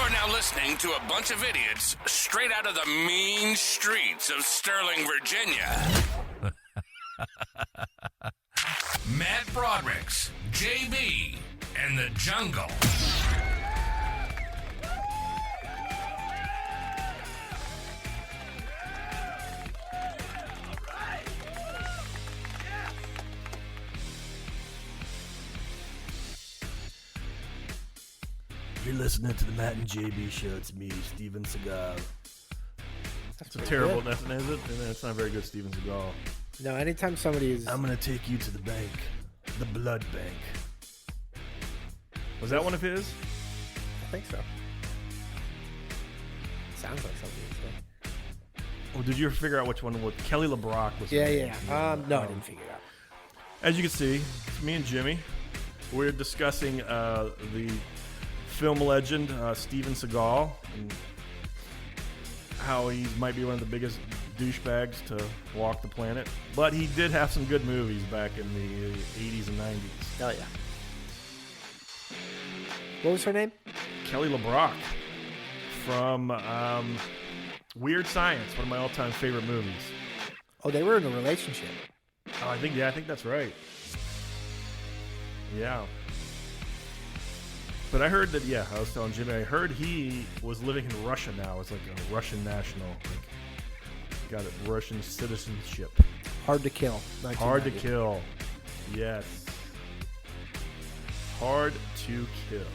are now listening to a bunch of idiots straight out of the mean streets of Sterling, Virginia. Matt Broderick's, JB, and the Jungle. You're listening to the Matt and JB show. It's me, Steven Seagal. That's a terrible, is it? It's not very good, Steven Seagal. No, anytime somebody is... I'm going to take you to the bank. The blood bank. Was that one of his? I think so. Sounds like something he'd say. Well, did you ever figure out which one was? Kelly LeBrock was. Yeah. No, I didn't figure it out. As you can see, it's me and Jimmy. We're discussing the film legend Steven Seagal and how he might be one of the biggest douchebags to walk the planet. But he did have some good movies back in the 80s and 90s. Oh, yeah. What was her name? Kelly LeBrock from Weird Science, one of my all-time favorite movies. Oh, they were in a relationship. Oh, I think that's right. Yeah. But I heard that, I was telling Jimmy, I heard he was living in Russia now as like a Russian national. Like, got a Russian citizenship. Hard to kill. Hard to kill. Yes. Hard to kill.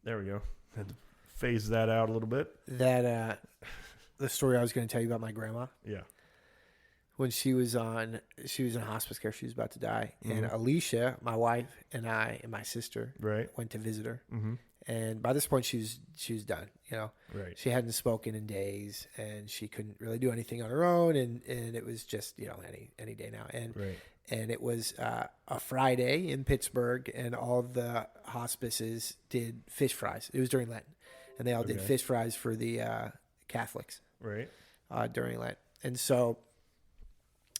There we go. Had to phase that out a little bit. That, the story I was going to tell you about my grandma. Yeah. When she was in hospice care, she was about to die. Mm-hmm. And Alicia, my wife, and I and my sister went to visit her. Mm-hmm. And by this point, she was done. You know, She hadn't spoken in days, and she couldn't really do anything on her own. And it was just any day now. And it was a Friday in Pittsburgh, and all the hospices did fish fries. It was during Lent, and they all did fish fries for the Catholics during Lent. And so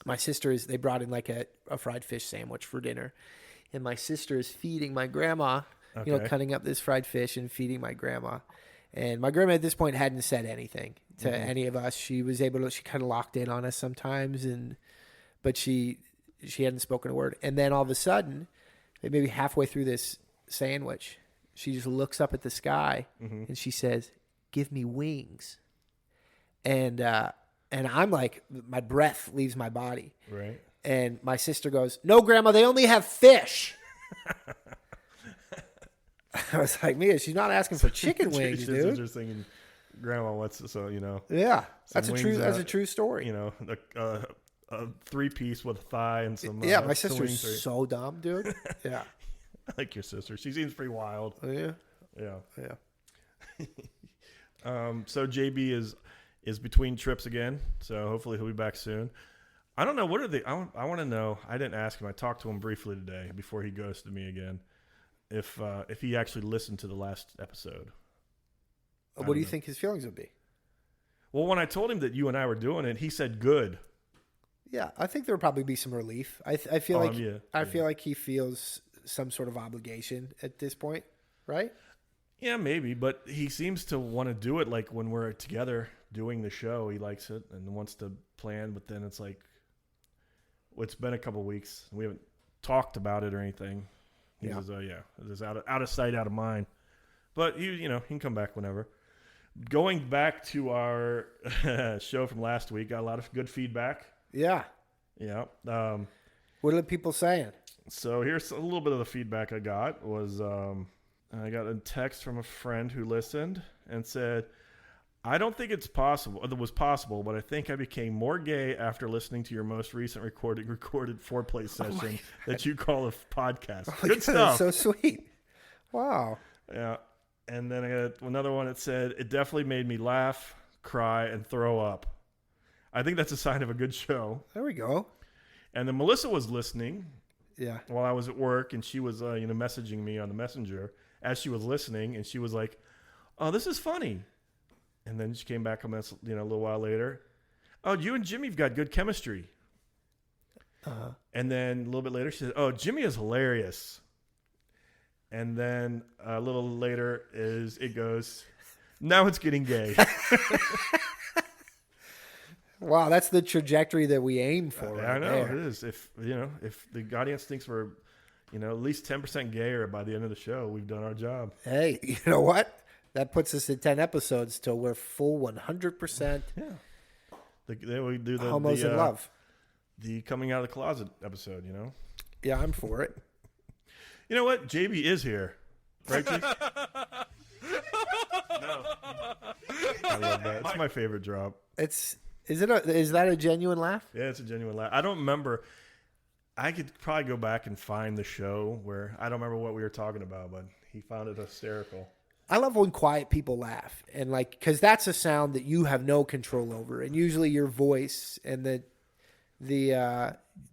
my sister they brought in like a fried fish sandwich for dinner, and my sister is feeding my grandma, cutting up this fried fish and feeding my grandma. And my grandma at this point hadn't said anything to any of us. She was she kind of locked in on us sometimes, but she hadn't spoken a word. And then all of a sudden, maybe halfway through this sandwich, she just looks up at the sky and she says, "Give me wings." And I'm like, my breath leaves my body. Right. And my sister goes, "No, Grandma, they only have fish." I was like, Mia, she's not asking for chicken wings, dude. Just thinking, Grandma, Yeah, that's a true story. A 3-piece with a thigh and some. Yeah, my sister's so dumb, dude. Yeah. I like your sister. She seems pretty wild. Oh, yeah. Yeah. So JB is between trips again, so hopefully he'll be back soon. I don't know, what are they? I want to know. I didn't ask him. I talked to him briefly today before he ghosted me again. If he actually listened to the last episode. What do you think his feelings would be? Well, when I told him that you and I were doing it, he said good. Yeah, I think there would probably be some relief. I feel feel like he feels some sort of obligation at this point, right? Yeah, maybe, but he seems to want to do it like when we're together doing the show. He likes it and wants to plan, but then it's like, it's been a couple weeks. We haven't talked about it or anything. He says, it's out of sight, out of mind. But he can come back whenever. Going back to our show from last week, got a lot of good feedback. Yeah. Yeah. What are the people saying? So here's a little bit of the feedback I got. I got a text from a friend who listened and said, "I don't think it was possible, but I think I became more gay after listening to your most recent recorded foreplay session that you call a podcast." Good stuff. That's so sweet. Wow. Yeah. And then I got another one that said, "It definitely made me laugh, cry, and throw up." I think that's a sign of a good show. There we go. And then Melissa was listening. Yeah. While I was at work, and she was messaging me on the messenger as she was listening, and she was like, "Oh, this is funny." And then she came back a little while later. "Oh, you and Jimmy've got good chemistry." And then a little bit later, she said, "Oh, Jimmy is hilarious." And then a little later it goes, "Now it's getting gay." Wow, that's the trajectory that we aim for. I know it is. If the audience thinks we're, at least 10% gayer by the end of the show, we've done our job. Hey, you know what? That puts us at 10 episodes till we're full 100%. Yeah. We do the homos in love. The coming out of the closet episode. Yeah, I'm for it. You know what? JB is here, right? Jake? No. I love that. It's my favorite drop. Is that a genuine laugh? Yeah, it's a genuine laugh. I don't remember. I could probably go back and find the show where I don't remember what we were talking about, but he found it hysterical. I love when quiet people laugh, and because that's a sound that you have no control over, and usually your voice and the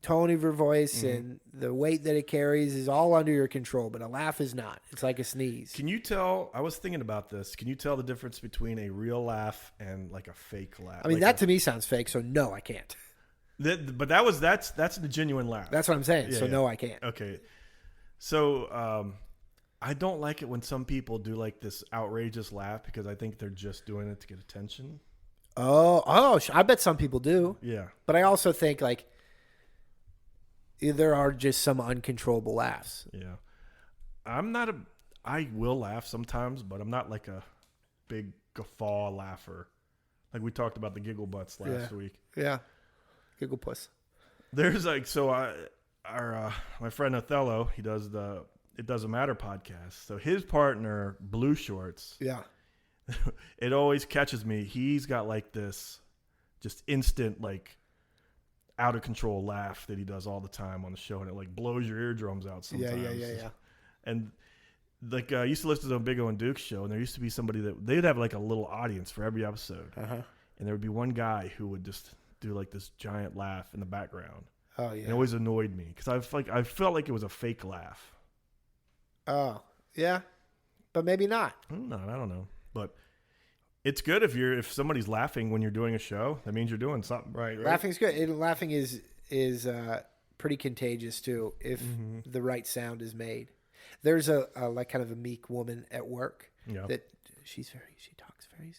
tone of your voice and the weight that it carries is all under your control, but a laugh is not. It's like a sneeze. Can you tell? I was thinking about this. Can you tell the difference between a real laugh and like a fake laugh? I mean, that to me sounds fake, so no, I can't. But that's the genuine laugh. That's what I'm saying. Yeah, so no, I can't. Okay. So I don't like it when some people do like this outrageous laugh because I think they're just doing it to get attention. Oh, I bet some people do. Yeah. But I also think there are just some uncontrollable laughs. Yeah. I will laugh sometimes, but I'm not like a big guffaw laugher. Like we talked about the giggle butts last week. Yeah. Giggle puss. There's my friend Othello, he does the It Doesn't Matter podcast. So his partner, Blue Shorts. Yeah. It always catches me. He's got like this just instant, like out of control laugh that he does all the time on the show. And it like blows your eardrums out sometimes. Yeah. And like I used to listen to the Big O and Duke show, and there used to be somebody that they'd have like a little audience for every episode. Uh-huh. And there would be one guy who would just do like this giant laugh in the background. Oh yeah. And it always annoyed me because I felt like it was a fake laugh. Oh yeah, but maybe not. I don't know. But it's good if somebody's laughing when you're doing a show. That means you're doing something right? Laughing's good. Laughing is pretty contagious too if the right sound is made. There's a like kind of a meek woman at work that she talks very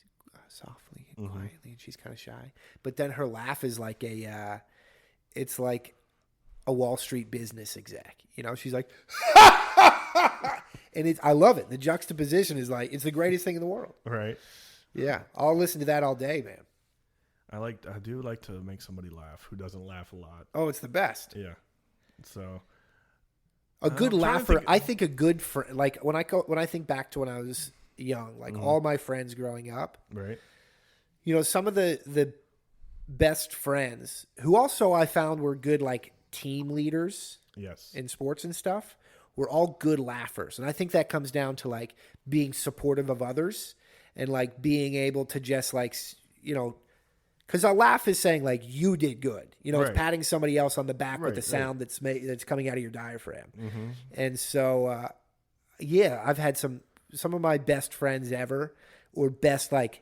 softly and quietly, and she's kind of shy. But then her laugh is like it's like a Wall Street business exec. She's like, and I love it. The juxtaposition is like, it's the greatest thing in the world. Right. Yeah. I'll listen to that all day, man. I do like to make somebody laugh who doesn't laugh a lot. Oh, it's the best. Yeah. So a good laugher. I think a good friend, like when I think back to when I was young, like all my friends growing up, right. Some of the best friends who also I found were good, like team leaders. Yes. In sports and stuff, we're all good laughers. And I think that comes down to like being supportive of others and like being able to just like, because a laugh is saying like you did good. It's patting somebody else on the back with the sound that's coming out of your diaphragm. Mm-hmm. And so, I've had some of my best friends ever, or best like,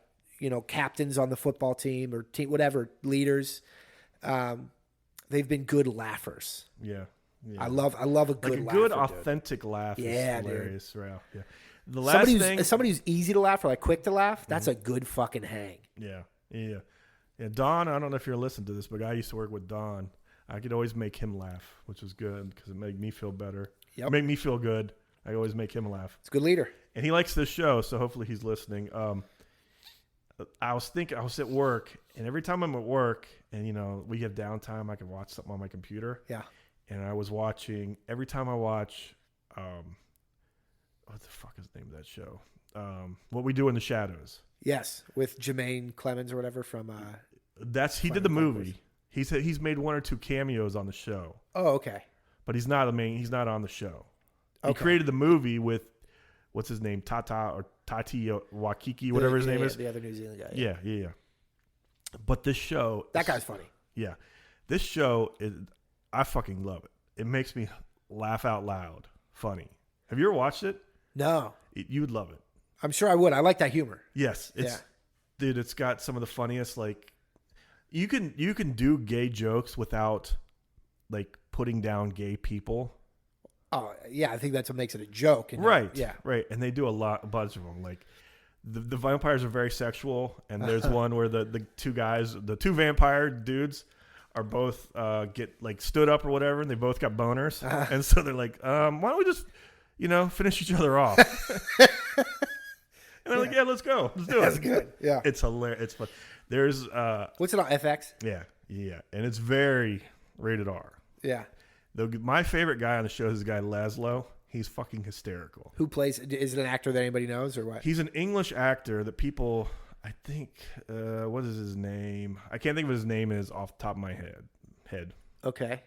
captains on the football team or team, whatever, leaders. They've been good laughers. Yeah. Yeah. I love a good laugh. Like a good authentic laugh is hilarious. Dude. Right? Yeah. The last somebody who's easy to laugh or like quick to laugh, that's a good fucking hang. Yeah. Don, I don't know if you're listening to this, but I used to work with Don. I could always make him laugh, which was good because it made me feel better. Yep. It made me feel good. I always make him laugh. It's a good leader. And he likes this show, so hopefully he's listening. I was at work, and every time I'm at work and, we have downtime, I can watch something on my computer. Yeah. And I was watching, every time I watch, what the fuck is the name of that show? What We Do in the Shadows. Yes, with Jermaine Clemens or whatever from. He did the movie. He's made one or two cameos on the show. Oh, okay. But he's not on the show. Okay. He created the movie with, what's his name, Tati Wakiki, whatever his name is. The other New Zealand guy. Yeah. But this show, that guy's funny. Yeah, this show I fucking love it. It makes me laugh out loud. Funny. Have you ever watched it? No. You would love it. I'm sure I would. I like that humor. Yes. Dude, it's got some of the funniest, like, you can do gay jokes without like putting down gay people. Oh yeah, I think that's what makes it a joke. Right. Yeah. Right. And they do a bunch of them. Like the vampires are very sexual, and there's one where the two vampire dudes are both get like stood up or whatever, and they both got boners, and so they're like, why don't we just finish each other off? And they're like, yeah, let's go. Let's do it. That's good. Yeah. It's hilarious. It's fun. There's what's it on FX? Yeah. And it's very rated R. Yeah. My favorite guy on the show is the guy Laszlo. He's fucking hysterical. Who plays? Is it an actor that anybody knows or what? He's an English actor that people, I think, what is his name? I can't think of his name is off the top of my head. Okay.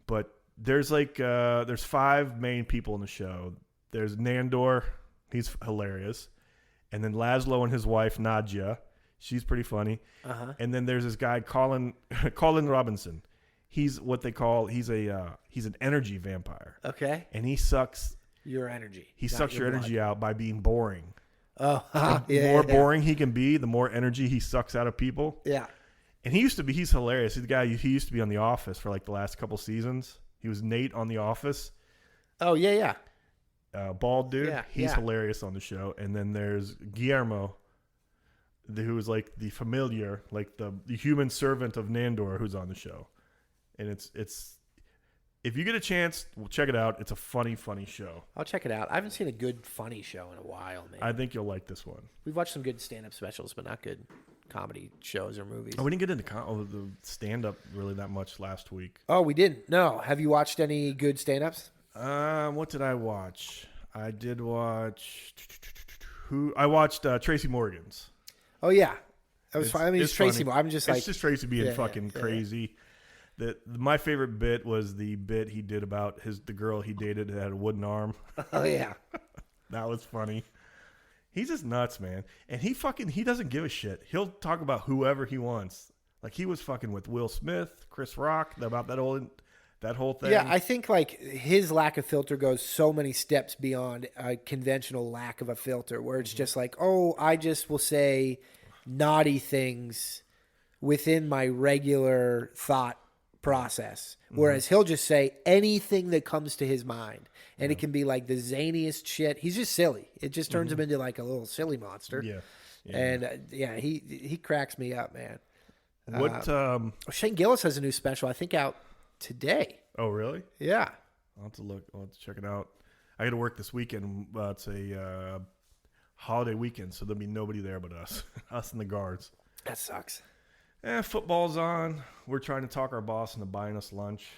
But there's there's 5 main people in the show. There's Nandor. He's hilarious. And then Laszlo and his wife, Nadja. She's pretty funny. Uh-huh. And then there's this guy, Colin Robinson. He's what they call, he's an energy vampire. Okay. And he sucks your energy. He sucks your energy out by being boring. Oh, the more boring he can be, the more energy he sucks out of people. Yeah. And he's hilarious. He's the guy, he used to be on The Office for like the last couple seasons. He was Nate on The Office. Oh, yeah. Bald dude. Yeah, He's hilarious on the show. And then there's Guillermo, who is like the familiar, like the human servant of Nandor, who's on the show. And it's if you get a chance, check it out. It's a funny show. I'll check it out. I haven't seen a good funny show in a while, man. I think you'll like this one. We've watched some good stand-up specials, but not good comedy shows or movies. Oh, we didn't get into the stand-up really that much last week. Oh, we didn't? No. Have you watched any good stand-ups? What did I watch? I did watch... I watched Tracy Morgan's. Oh, yeah. That was fine. I mean, it's Tracy. I'm just like... It's just Tracy being fucking crazy. My favorite bit was the bit he did about the girl he dated that had a wooden arm. Oh, yeah. That was funny. He's just nuts, man. And he doesn't give a shit. He'll talk about whoever he wants. Like he was fucking with Will Smith, Chris Rock, about that whole thing. Yeah, I think like his lack of filter goes so many steps beyond a conventional lack of a filter where it's just like, oh, I just will say naughty things within my regular thought process. Whereas he'll just say anything that comes to his mind. And it can be like the zaniest shit. He's just silly. It just turns him into like a little silly monster. Yeah. And he cracks me up, man. Shane Gillis has a new special, I think, out today. Oh, really? Yeah. I'll have to look. I'll have to check it out. I got to work this weekend. It's a holiday weekend, so there'll be nobody there but us. Us and the guards. That sucks. Football's on. We're trying to talk our boss into buying us lunch.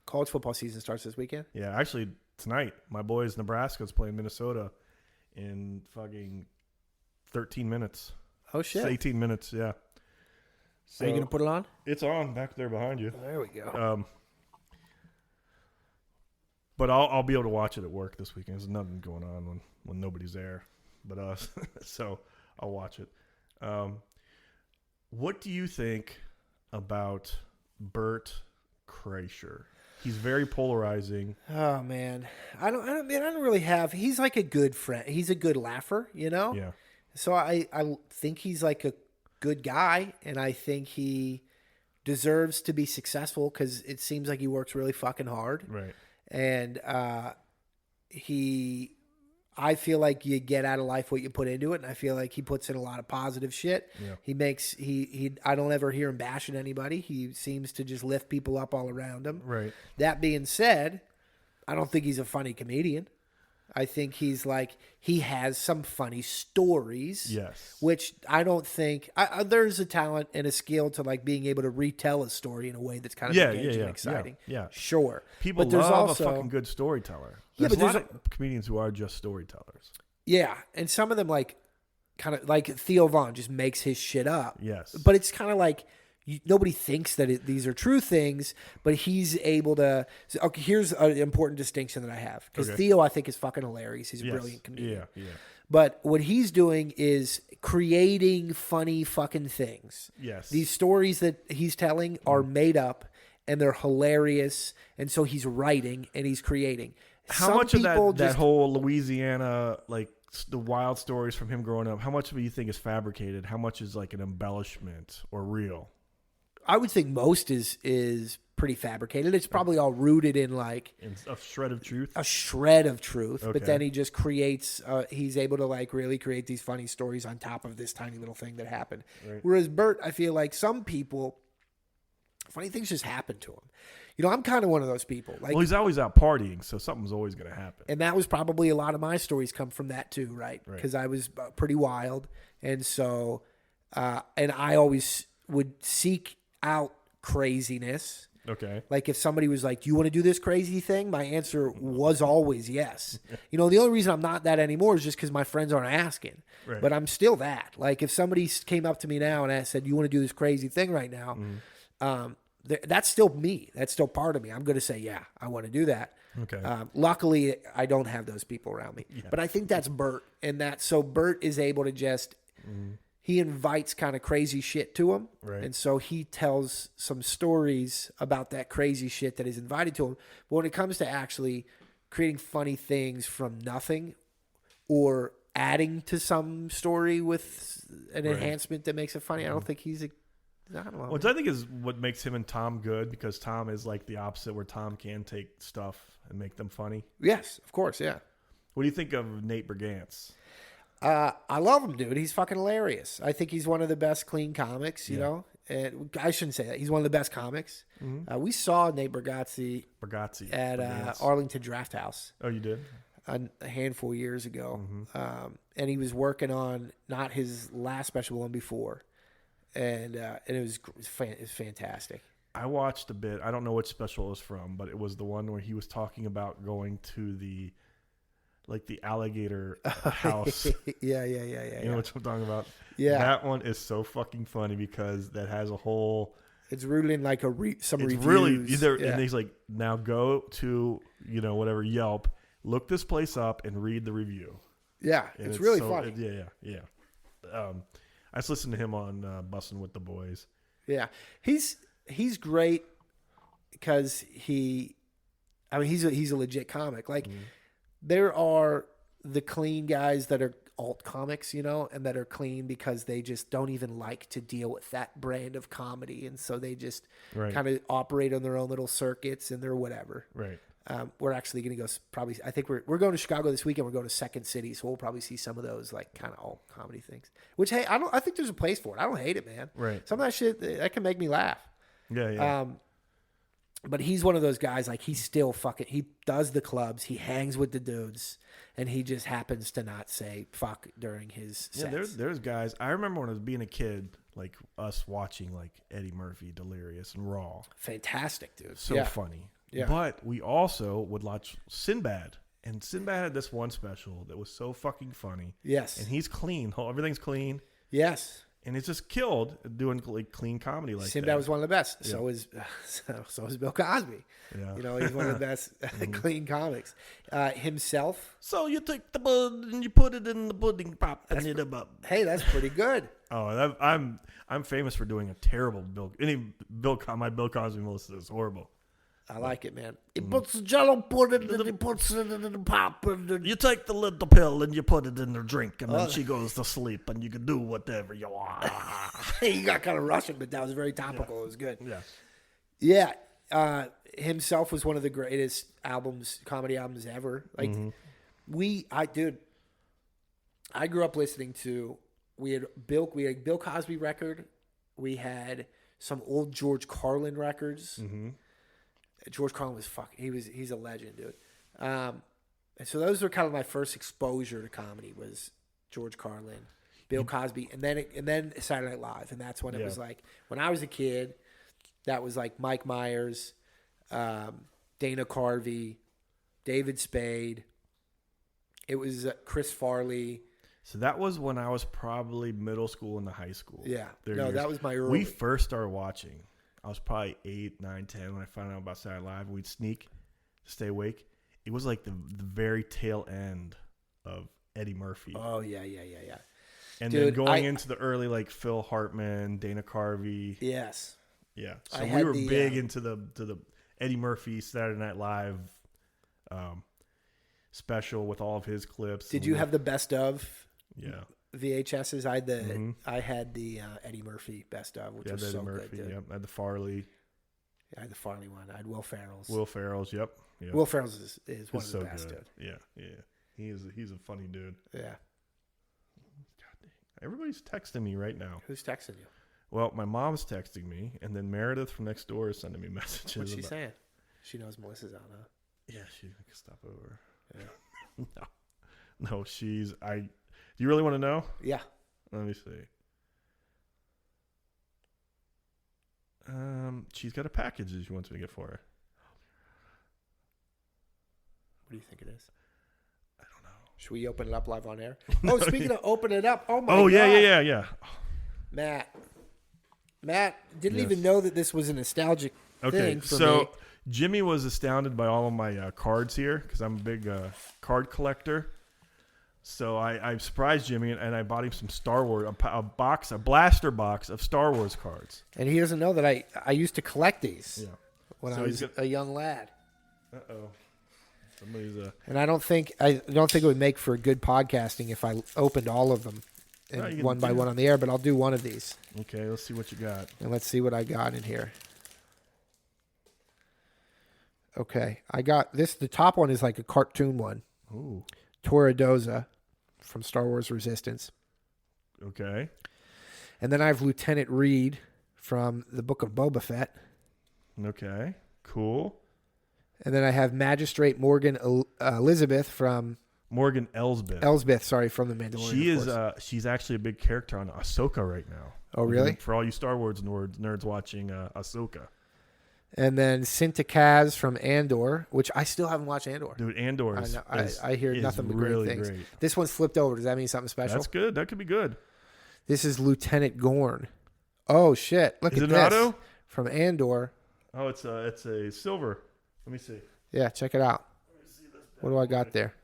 College football season starts this weekend? Yeah, actually tonight. My boys Nebraska's playing Minnesota in fucking 13 minutes. Oh, shit. It's 18 minutes, yeah. So are you going to put it on? It's on back there behind you. There we go. But I'll be able to watch it at work this weekend. There's nothing going on when nobody's there but us. So I'll watch it. What do you think about Bert Kreischer? He's very polarizing. Oh man, I don't really have. He's like a good friend. He's a good laugher, you know. Yeah. So I think he's like a good guy, and I think he deserves to be successful because it seems like he works really fucking hard. Right. And I feel like you get out of life what you put into it, and I feel like he puts in a lot of positive shit. Yeah. I don't ever hear him bashing anybody. He seems to just lift people up all around him. Right. That being said, I don't think he's a funny comedian. I think he has some funny stories. Yes. Which I don't think there's a talent and a skill to like being able to retell a story in a way that's kind of engaging and exciting. Yeah. Sure. People but there's love also a fucking good storyteller. Yeah, but there's a lot of comedians who are just storytellers. Yeah, and some of them like kind of like Theo Vaughn just makes his shit up. Yes. But it's kind of like nobody thinks that these are true things, but he's able to. Okay, here's an important distinction that I have because Theo, I think, is fucking hilarious. He's a brilliant comedian. Yeah. But what he's doing is creating funny fucking things. Yes. These stories that he's telling are made up and they're hilarious, and so he's writing and he's creating. How much of that whole Louisiana, like the wild stories from him growing up, how much of it you think is fabricated? How much is like an embellishment or real? I would think most is pretty fabricated. It's probably all rooted in like a shred of truth. A shred of truth, Okay. but then he just creates. He's able to like really create these funny stories on top of this tiny little thing that happened. Right. Whereas Bert, I feel like some people, funny things just happen to him. You know, I'm kind of one of those people. Like, well, he's always out partying, so something's always going to happen. And that was probably a lot of my stories come from that too, right? Because I was pretty wild, and so and I always would seek out craziness. Okay. Like if somebody was like, "Do you want to do this crazy thing?" My answer was always yes. You know, the only reason I'm not that anymore is just because my friends aren't asking. Right. But I'm still that. Like if somebody came up to me now and I said, "You want to do this crazy thing right now?" That's still me. That's still part of me. I'm going to say, "Yeah, I want to do that." Okay. Luckily, I don't have those people around me. Yeah. But I think that's Bert, and so Bert is able to just. He invites kind of crazy shit to him. Right. And so he tells some stories about that crazy shit that is invited to him. But when it comes to actually creating funny things from nothing or adding to some story with an enhancement that makes it funny, I don't think he's I don't know. Which I think is what makes him and Tom good, because Tom is like the opposite, where Tom can take stuff and make them funny. Yes, of course, yeah. What do you think of Nate Brigance? I love him, dude. He's fucking hilarious. I think he's one of the best clean comics, you know. And I shouldn't say that. He's one of the best comics. Mm-hmm. We saw Nate Bargatze at Arlington Draft House. Oh, you did? A handful of years ago. And he was working on not his last special, one before. And it was fantastic. I watched a bit. I don't know which special it was from, but it was the one where he was talking about going to the alligator house. Yeah. You know what I'm talking about? Yeah. That one is so fucking funny because that has a whole... It's rooted in like some reviews. Really, and he's like, now go to, whatever, Yelp, look this place up and read the review. Yeah, and it's really funny. Yeah. I just listened to him on Bussin' with the Boys. Yeah. He's great because he's a legit comic. Like, there are the clean guys that are alt comics, and that are clean because they just don't even like to deal with that brand of comedy. And so they just kind of operate on their own little circuits and they're whatever. Right. We're actually going to go probably, I think we're going to Chicago this weekend. We're going to Second City. So we'll probably see some of those like kind of alt comedy things, which, hey, I think there's a place for it. I don't hate it, man. Right. Some of that shit that can make me laugh. Yeah. But he's one of those guys, like, he's still he does the clubs, he hangs with the dudes, and he just happens to not say fuck during his sets. Yeah, there's guys. I remember when I was being a kid, like, us watching, like, Eddie Murphy, Delirious, and Raw. Fantastic, dude. So funny. Yeah. But we also would watch Sinbad. And Sinbad had this one special that was so fucking funny. Yes. And he's clean. Everything's clean. Yes. And it's just killed doing like clean comedy like Sinbad that. was one of the best. Yeah. So is Bill Cosby. Yeah. He's one of the best clean comics. Himself. So you take the bud and you put it in the pudding pop and eat it up. Hey, that's pretty good. Oh, I'm famous for doing a terrible my Bill Cosby Melissa is horrible. I like it, man. He puts the Jello pudding and he puts it in the pop. You take the little pill and you put it in the drink, and then she goes to sleep, and you can do whatever you want. You got kind of Russian, but that was very topical. Yeah. It was good. Yeah. Yeah. Himself was one of the greatest comedy albums ever. Like, I grew up listening to. We had Bill Cosby record. We had some old George Carlin records. Mm-hmm. George Carlin was he's a legend, dude. And so those were kind of my first exposure to comedy was George Carlin, Bill Cosby, and then Saturday Night Live, and that's when it was like when I was a kid, that was like Mike Myers, Dana Carvey, David Spade. It was Chris Farley. So that was when I was probably middle school into high school. Yeah, that was my early. We first started watching. I was probably 8, 9, 10 when I found out about Saturday Night Live. We'd sneak to stay awake. It was like the very tail end of Eddie Murphy. Oh, yeah. And dude, then going into the early, like, Phil Hartman, Dana Carvey. Yes. Yeah. So we were big into the Eddie Murphy Saturday Night Live special with all of his clips. Did you have the best of? Yeah. VHSs. I had the Eddie Murphy best of, which was Eddie so Murphy, good. Dude. Yep. I had the Farley. I had the Farley one. I had Will Ferrell's. Yep. Will Ferrell's is one of the so best, good. dude. Yeah. He's a funny dude. Yeah. God dang. Everybody's texting me right now. Who's texting you? Well, my mom's texting me, and then Meredith from next door is sending me messages. What's she saying? She knows Melissa's on, huh? Yeah, she can stop over. Yeah. No, she's. Do you really want to know? Yeah. Let me see. She's got a package that she wants me to get for her. What do you think it is? I don't know. Should we open it up live on air? Oh, speaking of open it up. Oh, my God. Oh, yeah. Matt didn't even know that this was a nostalgic thing for me. Jimmy was astounded by all of my cards here because I'm a big card collector. So I surprised Jimmy and I bought him some Star Wars, a blaster box of Star Wars cards. And he doesn't know that I used to collect these when I was a young lad. Uh-oh. Somebody's And I don't think it would make for good podcasting if I opened all of them one by one on the air, but I'll do one of these. Okay, let's see what you got. And let's see what I got in here. Okay, I got this. The top one is like a cartoon one. Ooh. Toradoza from Star Wars Resistance. Okay. And then I have Lieutenant Reed from the Book of Boba Fett. Okay, cool. And then I have Magistrate Morgan Elizabeth from... Morgan Elsbeth. From The Mandalorian. She is. She's actually a big character on Ahsoka right now. Oh, really? For all you Star Wars nerds watching Ahsoka. And then Cinta Kaz from Andor, which I still haven't watched Andor. Dude, Andor is I hear nothing but really great things. Great. This one's flipped over. Does that mean something special? That's good. That could be good. This is Lieutenant Gorn. Oh, shit. Look at this. Auto? From Andor. Oh, it's a silver. Let me see. Yeah, check it out. What do I got there?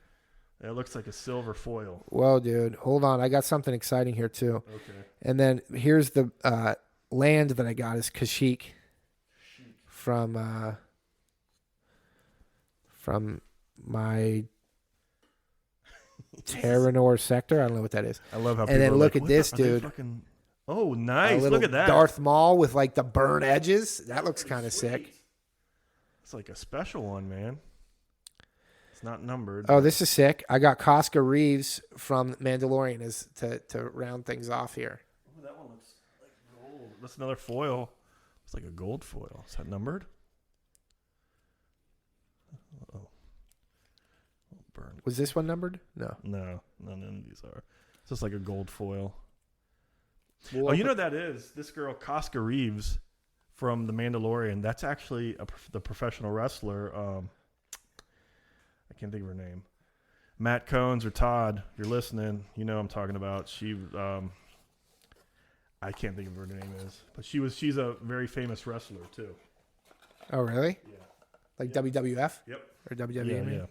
It looks like a silver foil. Whoa, dude. Hold on. I got something exciting here, too. Okay. And then here's the land that I got is Kashyyyk from my Terranor sector. I don't know what that is. I love how and then look at this, dude. Oh, nice. Look at that. Darth Maul with like the burn edges. That looks kind of sick. It's like a special one, man. It's not numbered. Oh, this is sick. I got Casca Reeves from Mandalorian as to round things off here. Oh, that one looks like gold. That's another foil. It's like a gold foil. Is that numbered? Oh. Burn. Was this one numbered? No. No, none of these are. It's just like a gold foil. Well, you know that is this girl Casca Reeves from The Mandalorian. That's actually the professional wrestler. I can't think of her name. Matt Cones or Todd, if you're listening, you know what I'm talking about. She, I can't think of what her name is, but she's a very famous wrestler too. Oh, really? Yeah. Like WWF? Yep. Or WWE? Yeah.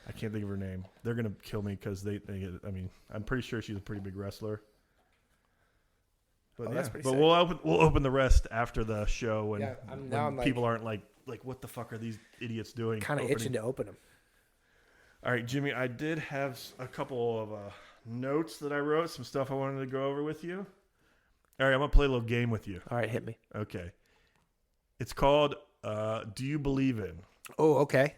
I can't think of her name. They're gonna kill me because they get. I mean, I'm pretty sure she's a pretty big wrestler. But that's pretty but sick. we'll open the rest after the show when, I'm people aren't like what the fuck are these idiots doing? Kind of itching to open them. All right, Jimmy, I did have a couple of notes that I wrote, some stuff I wanted to go over with you. All right, I'm going to play a little game with you. All right, hit me. Okay. It's called Do You Believe In? Oh, okay.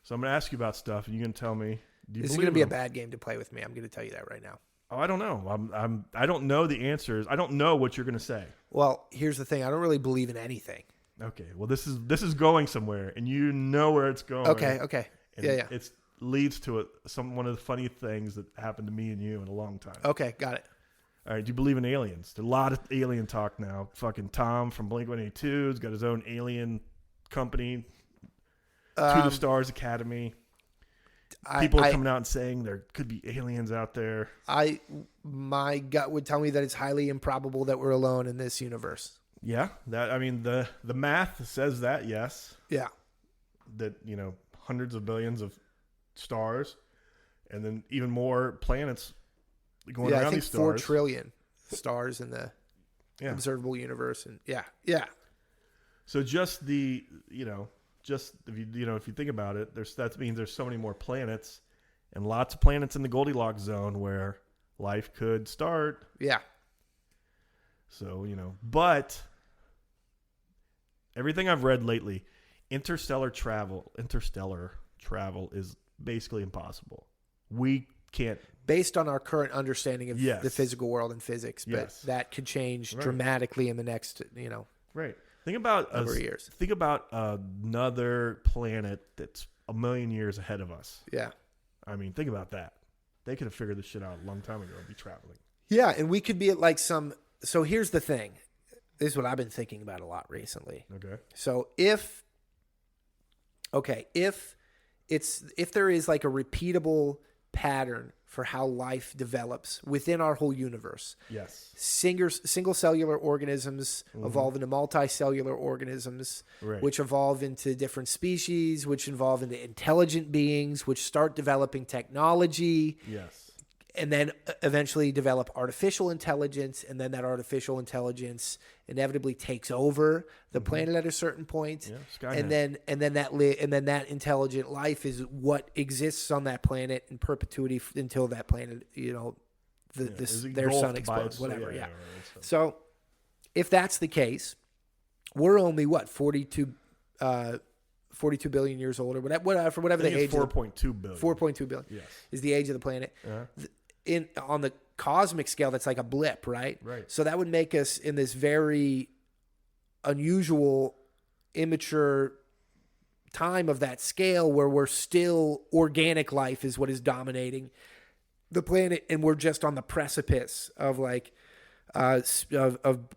So I'm going to ask you about stuff, and you're going to tell me, do you This is going to be a bad game to play with me. I'm going to tell you that right now. Oh, I don't know. I don't know the answers. I don't know what you're going to say. Well, here's the thing. I don't really believe in anything. Okay. Well, this is going somewhere, and you know where it's going. Okay. And yeah. It leads to one of the funny things that happened to me and you in a long time. Okay, got it. All right, do you believe in aliens? There's a lot of alien talk now. Fucking Tom from Blink-182 has got his own alien company, To the Stars Academy. People are coming out and saying there could be aliens out there. My gut would tell me that it's highly improbable that we're alone in this universe. Yeah, the math says that, yes. Yeah. That, hundreds of billions of stars and then even more planets going around these stars. 4 trillion stars in the observable universe. And yeah. So just if you think about it, that means there's so many more planets and lots of planets in the Goldilocks zone where life could start. Yeah. So, but everything I've read lately, interstellar travel is basically impossible. We can't. Based on our current understanding of Yes. the physical world and physics, but Yes. that could change Right. dramatically in the next, Right. Think about number of years. Think about another planet that's a million years ahead of us. Yeah. I mean, think about that. They could have figured this shit out a long time ago and be traveling. Yeah, and we could be at like so here's the thing. This is what I've been thinking about a lot recently. Okay. So if there is like a repeatable pattern for how life develops within our whole universe. Yes. Single cellular organisms evolve into multicellular organisms, Right. which evolve into different species, which evolve into intelligent beings, which start developing technology. Yes. And then eventually develop artificial intelligence, and then that artificial intelligence inevitably takes over the planet at a certain point. Yeah, Skynet. and then that intelligent life is what exists on that planet in perpetuity until that planet, their sun explodes, whatever. Yeah. Right. So if that's the case, we're only 42 billion years old, or whatever the age. 4.2 billion. 4.2 billion Yes. is the age of the planet. Uh-huh. On the cosmic scale, that's like a blip, right? Right. So that would make us in this very unusual, immature time of that scale where we're still organic life is what is dominating the planet, and we're just on the precipice of like of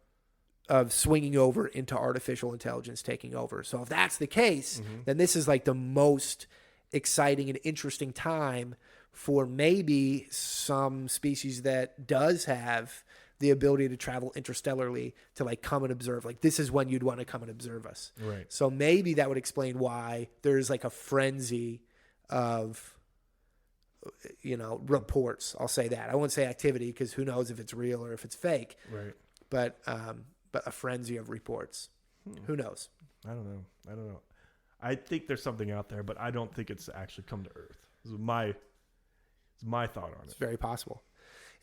swinging over into artificial intelligence taking over. So if that's the case, then this is like the most exciting and interesting time for maybe some species that does have the ability to travel interstellarly to like come and observe. Like this is when you'd want to come and observe us. Right. So maybe that would explain why there's like a frenzy of, reports. I'll say that. I won't say activity because who knows if it's real or if it's fake. Right. But a frenzy of reports. Who knows? I don't know. I think there's something out there, but I don't think it's actually come to Earth. This is my thought on it. It's very possible.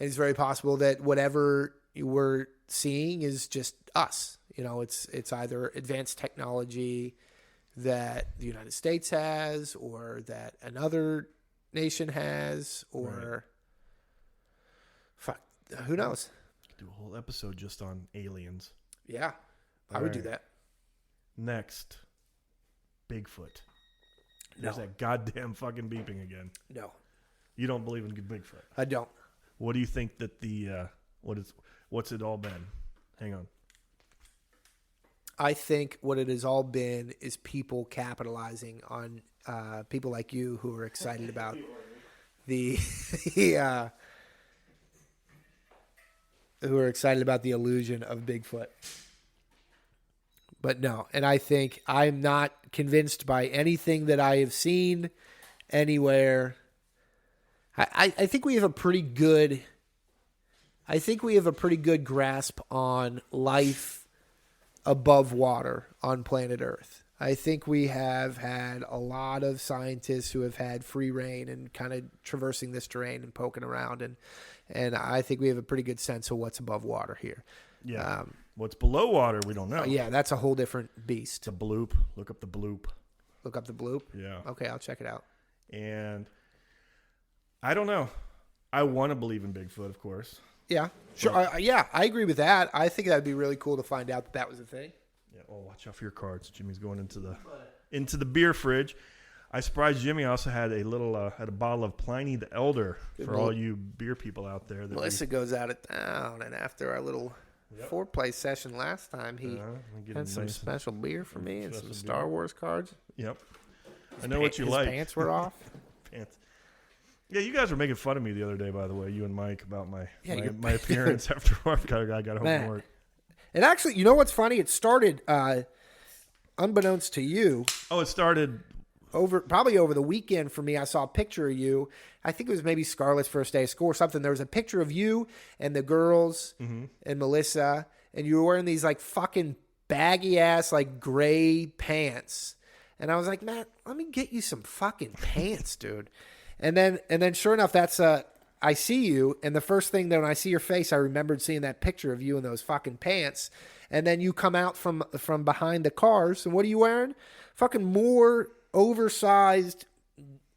And it's very possible that whatever we're seeing is just us. It's either advanced technology that the United States has or that another nation has or who knows? Do a whole episode just on aliens. Yeah. I would do that. Next, Bigfoot. There's No. that goddamn fucking beeping again. No. You don't believe in Bigfoot. I don't. What do you think that what's it all been? Hang on. I think what it has all been is people capitalizing on people like you who are excited about the who are excited about the illusion of Bigfoot. But no, and I think I'm not convinced by anything that I have seen anywhere. I think we have a pretty good grasp on life above water on planet Earth. I think we have had a lot of scientists who have had free reign and kind of traversing this terrain and poking around, and I think we have a pretty good sense of what's above water here. Yeah. What's below water, we don't know. Yeah, that's a whole different beast. The bloop. Look up the bloop. Look up the bloop? Yeah. Okay, I'll check it out. And I don't know. I want to believe in Bigfoot, of course. Yeah, sure. I agree with that. I think that'd be really cool to find out that was a thing. Yeah. Oh, watch out for your cards. Jimmy's going into the beer fridge. I surprised Jimmy also had a bottle of Pliny the Elder for all you beer people out there. Melissa goes out of town, and after our little foreplay session last time, he had some special beer for me and some Star Wars cards. Yep. I know what you like. His pants were off. Pants. Yeah, you guys were making fun of me the other day, by the way, you and Mike, about my appearance after work. I got home from work. And actually, you know what's funny? It started, unbeknownst to you. Oh, it started probably over the weekend for me. I saw a picture of you. I think it was maybe Scarlett's first day of school or something. There was a picture of you and the girls and Melissa, and you were wearing these like fucking baggy ass like gray pants. And I was like, Matt, let me get you some fucking pants, dude. And then sure enough, that's I I see you, and the first thing that when I see your face, I remembered seeing that picture of you in those fucking pants, and then you come out from behind the cars, and what are you wearing? Fucking more oversized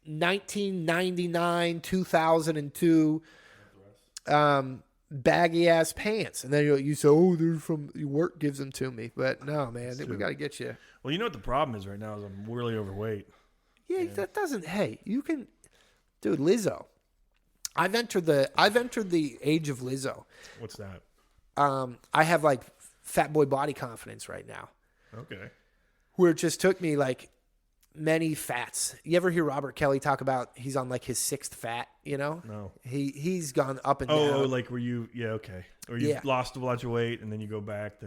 1999, 2002 baggy ass pants, and then you say, "Oh, they're from work gives them to me," but no, man, we got to get you. Well, you know what the problem is right now is I'm really overweight. Yeah, that doesn't. Hey, you can, dude. Lizzo. I've entered the age of Lizzo. What's that? I have like fat boy body confidence right now. Okay. Where it just took me like many fats. You ever hear Robert Kelly talk about he's on like his 6th fat, you know? No. He's gone up and down. Oh, like were you, yeah, okay. Or you lost a bunch of weight and then you go back.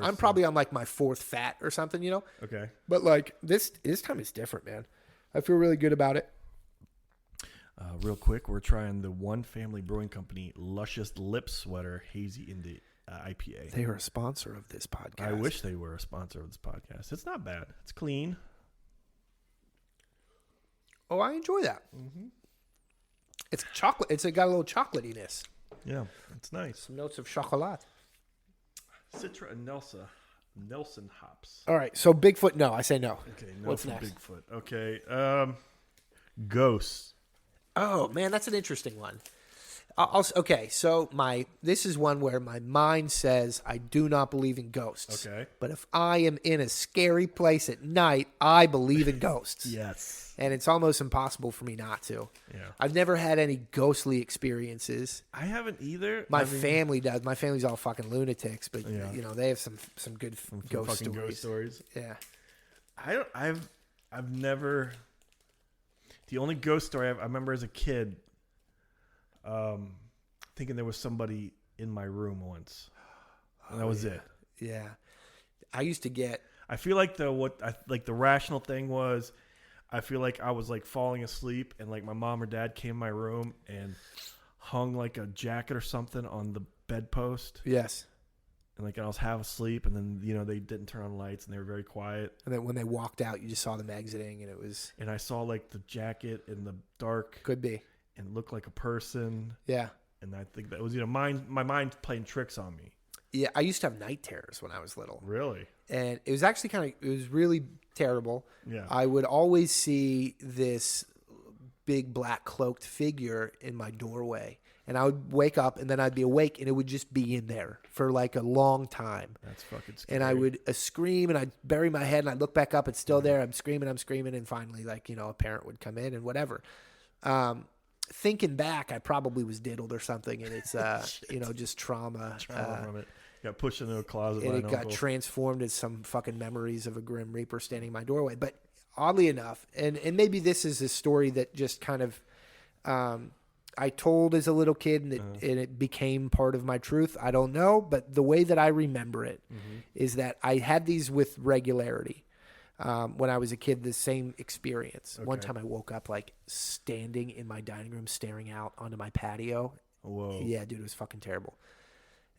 I'm probably on like my 4th fat or something, you know? Okay. But like this time is different, man. I feel really good about it. Real quick, we're trying the One Family Brewing Company Luscious Lip Sweater Hazy Indie IPA. They are a sponsor of this podcast. I wish they were a sponsor of this podcast. It's not bad. It's clean. Oh, I enjoy that. Mm-hmm. It's chocolate. It's got a little chocolatiness. Yeah, it's nice. Some notes of chocolate. Citra and Nelson hops. All right, so Bigfoot, no. I say no. Okay, no. What's next? Bigfoot. Okay, ghosts. Oh man, that's an interesting one. Okay, so this is one where my mind says I do not believe in ghosts. Okay. But if I am in a scary place at night, I believe in ghosts. Yes. And it's almost impossible for me not to. Yeah. I've never had any ghostly experiences. I haven't either. My family does. My family's all fucking lunatics, but yeah. you know, they have some good ghost stories. Yeah. I've never. The only ghost story I remember as a kid, thinking there was somebody in my room once, and that was it. Yeah, I used to get. I feel like the rational thing was, I feel like I was like falling asleep, and like my mom or dad came in my room and hung like a jacket or something on the bedpost. Yes. And like I was half asleep, and then they didn't turn on lights, and they were very quiet. And then when they walked out, you just saw them exiting, and it was. And I saw like the jacket in the dark. Could be. And it looked like a person. Yeah. And I think that was my mind playing tricks on me. Yeah, I used to have night terrors when I was little. Really? And it was actually it was really terrible. Yeah. I would always see this big black cloaked figure in my doorway. And I would wake up, and then I'd be awake, and it would just be in there for like a long time. That's fucking scary. And I would scream, and I'd bury my head, and I'd look back up, it's still there. I'm screaming, and finally, a parent would come in and whatever. Thinking back, I probably was diddled or something, and it's just trauma. Trauma from it. Got pushed into a closet. And it got transformed as some fucking memories of a Grim Reaper standing in my doorway. But oddly enough, and maybe this is a story that just kind of. I told as a little kid, and it became part of my truth. I don't know, but the way that I remember it is that I had these with regularity when I was a kid, the same experience. Okay. One time I woke up like standing in my dining room staring out onto my patio. Whoa. Yeah, dude, it was fucking terrible.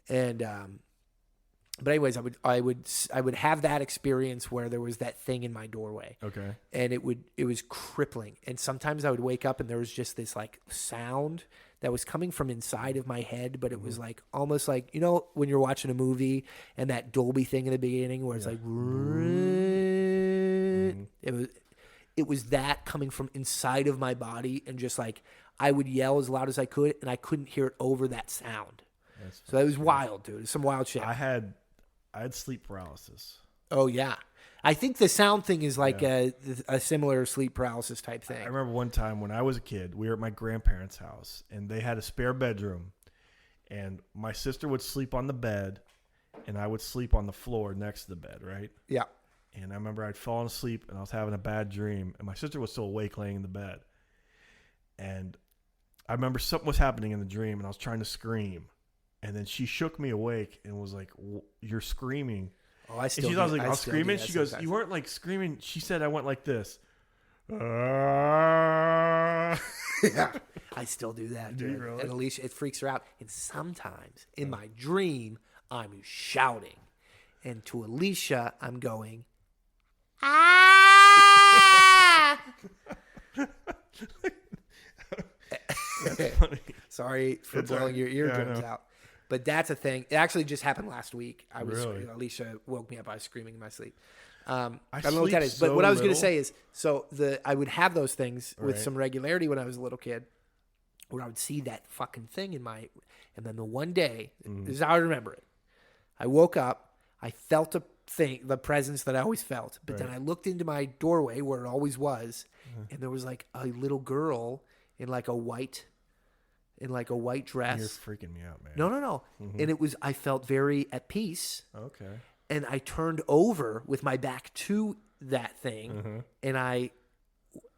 And but anyways, I would have that experience where there was that thing in my doorway. Okay. And it was crippling. And sometimes I would wake up and there was just this like sound that was coming from inside of my head, but it was like almost like, when you're watching a movie and that Dolby thing in the beginning where it's like it was that coming from inside of my body, and just like I would yell as loud as I could, and I couldn't hear it over that sound. So that was wild, dude. It was some wild shit. I had sleep paralysis. Oh, yeah. I think the sound thing is like a similar sleep paralysis type thing. I remember one time when I was a kid, we were at my grandparents' house, and they had a spare bedroom, and my sister would sleep on the bed, and I would sleep on the floor next to the bed, right? Yeah. And I remember I'd fallen asleep, and I was having a bad dream, and my sister was still awake laying in the bed. And I remember something was happening in the dream, and I was trying to scream. And then she shook me awake and was like, "You're screaming." Oh, I still. And I was like, "I was screaming." She goes, "You weren't like screaming." She said, "I went like this." Yeah, I still do that. Do you really? And Alicia, it freaks her out. And sometimes in my dream, I'm shouting, and to Alicia, I'm going, "Ah!" funny. Sorry for blowing your eardrums out. But that's a thing. It actually just happened last week. Alicia woke me up. I was screaming in my sleep. I don't know what that is. But what I was going to say is, I would have those things with some regularity when I was a little kid, where I would see that fucking thing and then the one day, this is how I remember it. I woke up, I felt the presence that I always felt, but then I looked into my doorway where it always was, and there was like a little girl in like a white dress. You're freaking me out, man. No. And I felt very at peace. Okay. And I turned over with my back to that thing, and I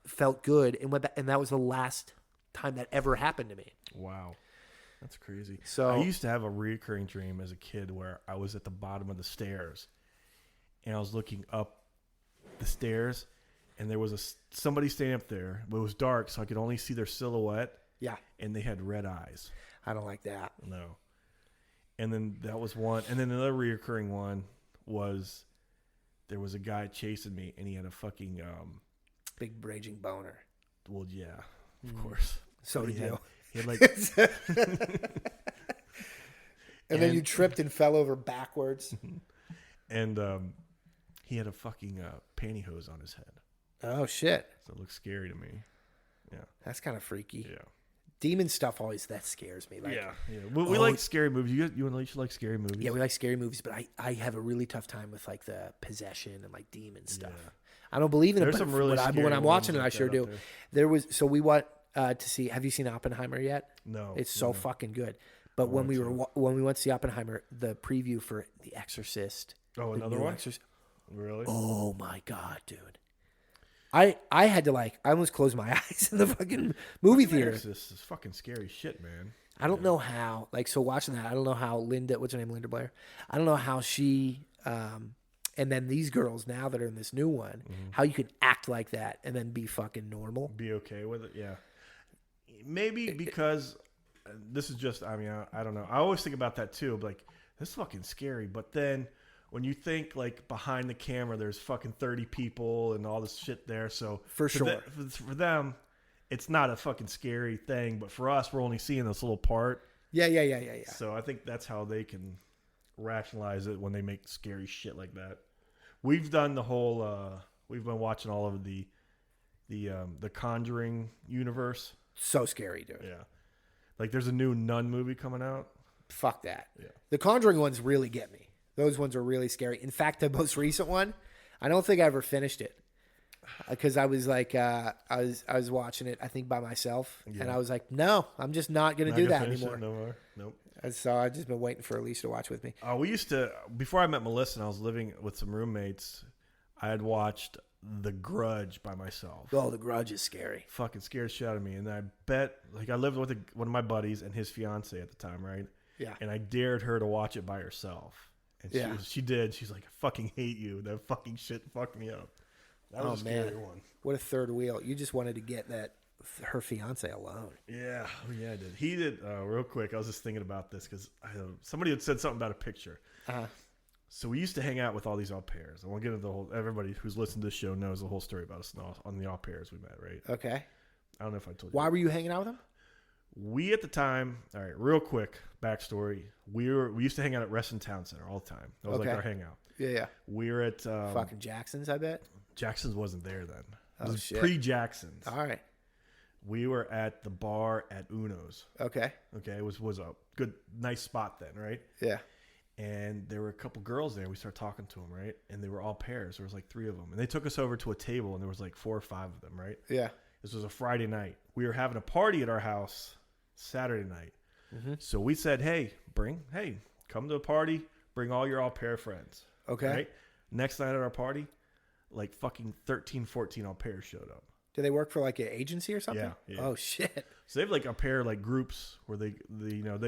felt good, and went back, and that was the last time that ever happened to me. Wow. That's crazy. So I used to have a recurring dream as a kid where I was at the bottom of the stairs, and I was looking up the stairs, and there was somebody standing up there, but it was dark, so I could only see their silhouette. Yeah. And they had red eyes. I don't like that. No. And then that was one. And then another reoccurring one was there was a guy chasing me, and he had a fucking big raging boner. Well, yeah, of course. So did you. He had like, and then you tripped and fell over backwards. And he had a fucking pantyhose on his head. Oh shit! So it looked scary to me. Yeah, that's kind of freaky. Yeah. Demon stuff that scares me. Like, yeah. We like scary movies. You and Alicia like scary movies. Yeah, we like scary movies, but I have a really tough time with like the possession and like demon stuff. Yeah. I don't believe in There's it, some really but when I'm watching it, like I sure do. We want to see. Have you seen Oppenheimer yet? No, it's so fucking good. But when we went to see Oppenheimer, the preview for The Exorcist. Oh, another one. Really? Oh my god, dude. I had to I almost closed my eyes in the fucking movie theater. This is fucking scary shit, man. I don't know how, watching that, I don't know how what's her name, Linda Blair? I don't know how she, and then these girls now that are in this new one, how you can act like that and then be fucking normal. Be okay with it, yeah. Maybe because this is just, I don't know. I always think about that too. Like, this is fucking scary, but then when you think like behind the camera, there's fucking 30 people and all this shit there. So for them, it's not a fucking scary thing. But for us, we're only seeing this little part. Yeah. So I think that's how they can rationalize it when they make scary shit like that. We've done the whole. We've been watching all of the Conjuring universe. So scary, dude. Yeah, like there's a new Nun movie coming out. Fuck that. Yeah, the Conjuring ones really get me. Those ones are really scary. In fact, the most recent one, I don't think I ever finished it because I was like, I was watching it, I think by myself, and I was like, no, I'm just not gonna do that anymore. No more. Nope. And so I've just been waiting for Alicia to watch with me. We used to, before I met Melissa and I was living with some roommates, I had watched The Grudge by myself. Oh, The Grudge is scary. Fucking scared shit out of me. And I bet, like, I lived with one of my buddies and his fiance at the time, right? Yeah. And I dared her to watch it by herself. And she did. She's like, I fucking hate you. That fucking shit fucked me up. That was a scary one. What a third wheel. You just wanted to get her fiance alone. Yeah. Oh, yeah, I did. He did. Real quick, I was just thinking about this because somebody had said something about a picture. Uh-huh. So we used to hang out with all these au pairs. I won't get into the whole. Everybody who's listened to this show knows the whole story about us on the au pairs we met, right? Okay. I don't know if I told you. Why were you hanging out with them? We at the time, all right, real quick backstory. We used to hang out at Reston Town Center all the time. That was like our hangout. Yeah. We were at fucking Jackson's, I bet. Jackson's wasn't there then. It was shit. Pre-Jackson's. All right. We were at the bar at Uno's. Okay. It was a good, nice spot then, right? Yeah. And there were a couple girls there. We started talking to them, right? And they were all pairs. There was like 3 of them. And they took us over to a table, and there was like 4 or 5 of them, right? Yeah. This was a Friday night. We were having a party at our house Saturday night. Mm-hmm. So we said, hey, come to a party. Bring all your au pair friends. Okay. Right? Next night at our party, like fucking 13, 14 au pairs showed up. Do they work for like an agency or something? Yeah. Oh, shit. So they have like au pair like groups where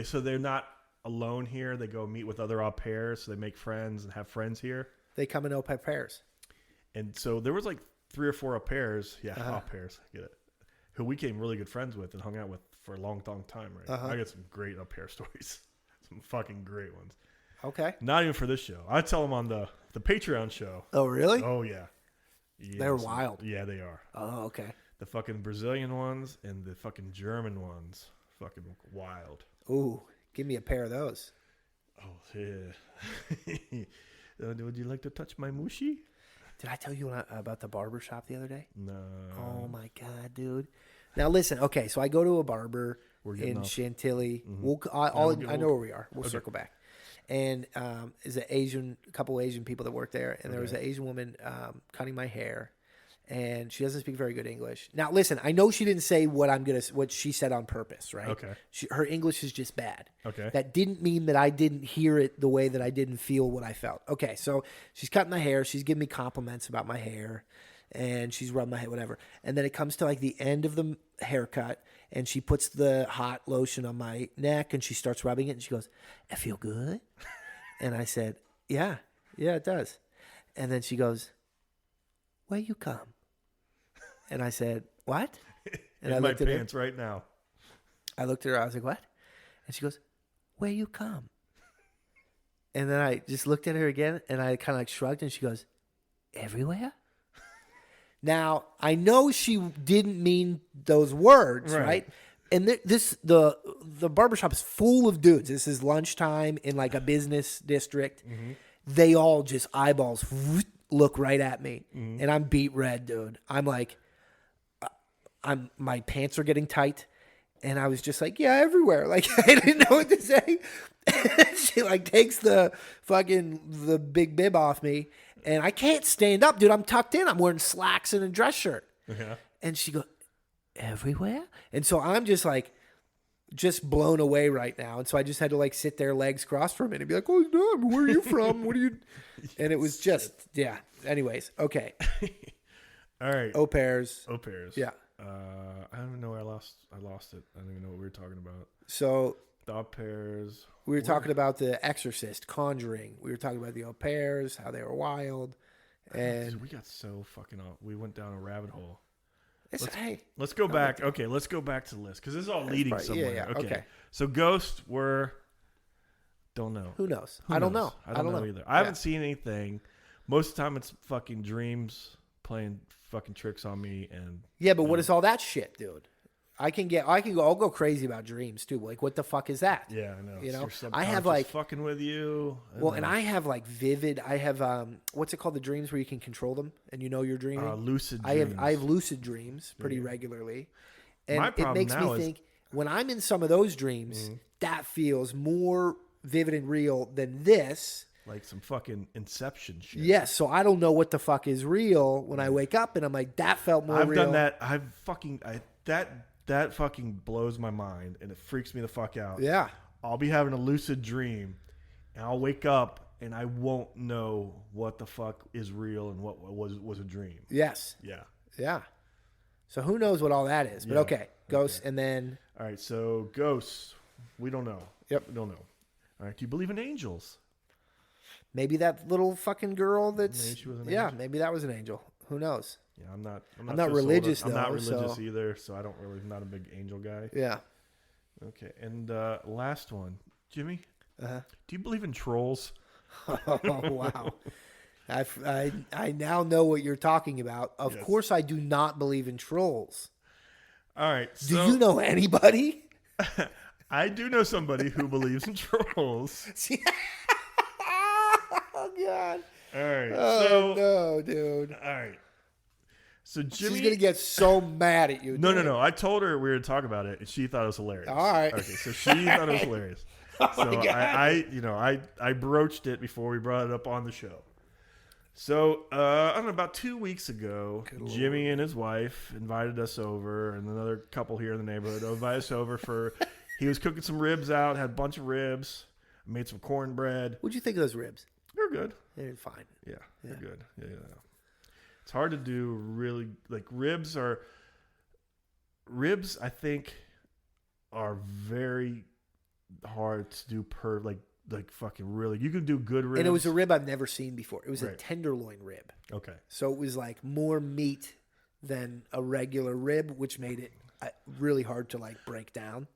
so they're not alone here. They go meet with other au pairs, so they make friends and have friends here. They come in au pairs. And so there was like 3 or 4 au pairs. Yeah, Uh-huh. au pairs. I get it. Who we became really good friends with and hung out with for a long, long time, right? Uh-huh. I got some great au pair stories. Some fucking great ones. Okay. Not even for this show. I tell them on the Patreon show. Oh, really? Oh, yeah. They're wild. Yeah, they are. Oh, okay. The fucking Brazilian ones and the fucking German ones. Fucking wild. Ooh, give me a pair of those. Oh, yeah. Would you like to touch my mushi? Did I tell you about the barber shop the other day? No. Oh, my God, dude. Now, listen. Okay, so I go to a barber in Chantilly. I know where we are. We'll circle back. And is a couple Asian people that work there. And there was an Asian woman cutting my hair. And she doesn't speak very good English. Now, listen, I know she didn't say what she said on purpose, right? Okay. Her English is just bad. Okay. That didn't mean that I didn't hear it the way that I didn't feel what I felt. Okay, so she's cutting my hair. She's giving me compliments about my hair. And she's rubbing my head, whatever. And then it comes to like the end of the haircut. And she puts the hot lotion on my neck. And she starts rubbing it. And she goes, I feel good? And I said, yeah, it does. And then she goes, where you come? And I said, what? And in my pants right now. I looked at her. I was like, what? And she goes, where you come? And then I just looked at her again, and I kind of like shrugged, and she goes, everywhere? Now, I know she didn't mean those words, right? And the barbershop is full of dudes. This is lunchtime in like a business district. Mm-hmm. They all just eyeballs look right at me. Mm-hmm. And I'm beat red, dude. I'm like... my pants are getting tight, and I was just like, yeah, everywhere. Like, I didn't know what to say. She like takes the big bib off me, and I can't stand up, dude. I'm tucked in. I'm wearing slacks and a dress shirt. Yeah. And she goes, everywhere? And so I'm just like, just blown away right now. And so I just had to like sit there, legs crossed for a minute, and be like, oh, no, where are you from? What are you? And it was just, yeah. Anyways, okay. All right. Au pairs. Yeah. I don't even know where I lost it. I don't even know what we were talking about. So the au pairs. We were talking about The Exorcist, Conjuring. We were talking about the au pairs, how they were wild, and we got so fucking off. We went down a rabbit hole. Let's go back. Okay, let's go back to the list because this is all leading somewhere. Yeah. Okay. So Ghost, don't know. Who knows? I don't know. I don't know either. I haven't seen anything. Most of the time, it's fucking dreams playing fucking tricks on me, and but what is all that shit, dude? I'll go crazy about dreams too. Like, what the fuck is that? Yeah, I know. You know, I have like fucking with you. And I have like vivid. I have what's it called? The dreams where you can control them and you know you're dreaming. Lucid dreams. I have lucid dreams pretty regularly, and my problem it makes now me think when I'm in some of those dreams, that feels more vivid and real than this. Like some fucking Inception shit. Yes, so I don't know what the fuck is real when I wake up, and I'm like, that felt more real. I've done that. That fucking blows my mind, and it freaks me the fuck out. Yeah. I'll be having a lucid dream, and I'll wake up, and I won't know what the fuck is real and what was a dream. Yes. Yeah. Yeah. So who knows what all that is? But okay, Ghosts, and then... All right, so Ghosts, we don't know. Yep. We don't know. All right, do you believe in angels? Maybe that little fucking girl that's... Maybe she was an angel? Maybe that was an angel. Who knows? Yeah, I'm not religious, though. I'm not religious either, so I'm not a big angel guy. Yeah. Okay, and last one. Jimmy, do you believe in trolls? Oh, wow. I now know what you're talking about. Of course I do not believe in trolls. All right. Do you know anybody? I do know somebody who believes in trolls. Oh, God. All right. Oh, no, dude. All right. So Jimmy... She's going to get so mad at you. No. I told her we were talking about it, and she thought it was hilarious. All right. Okay, so she thought it was hilarious. So I broached it before we brought it up on the show. So, I don't know, about 2 weeks ago, Jimmy and his wife invited us over, and another couple here in the neighborhood invited us over for... He was cooking some ribs out, had a bunch of ribs, made some cornbread. What'd you think of those ribs? They're good. They're fine. Yeah, they're good. Yeah. It's hard to do really, like ribs, I think, are very hard to do like fucking really. You can do good ribs. And it was a rib I've never seen before. It was a tenderloin rib. Okay. So it was like more meat than a regular rib, which made it really hard to like break down.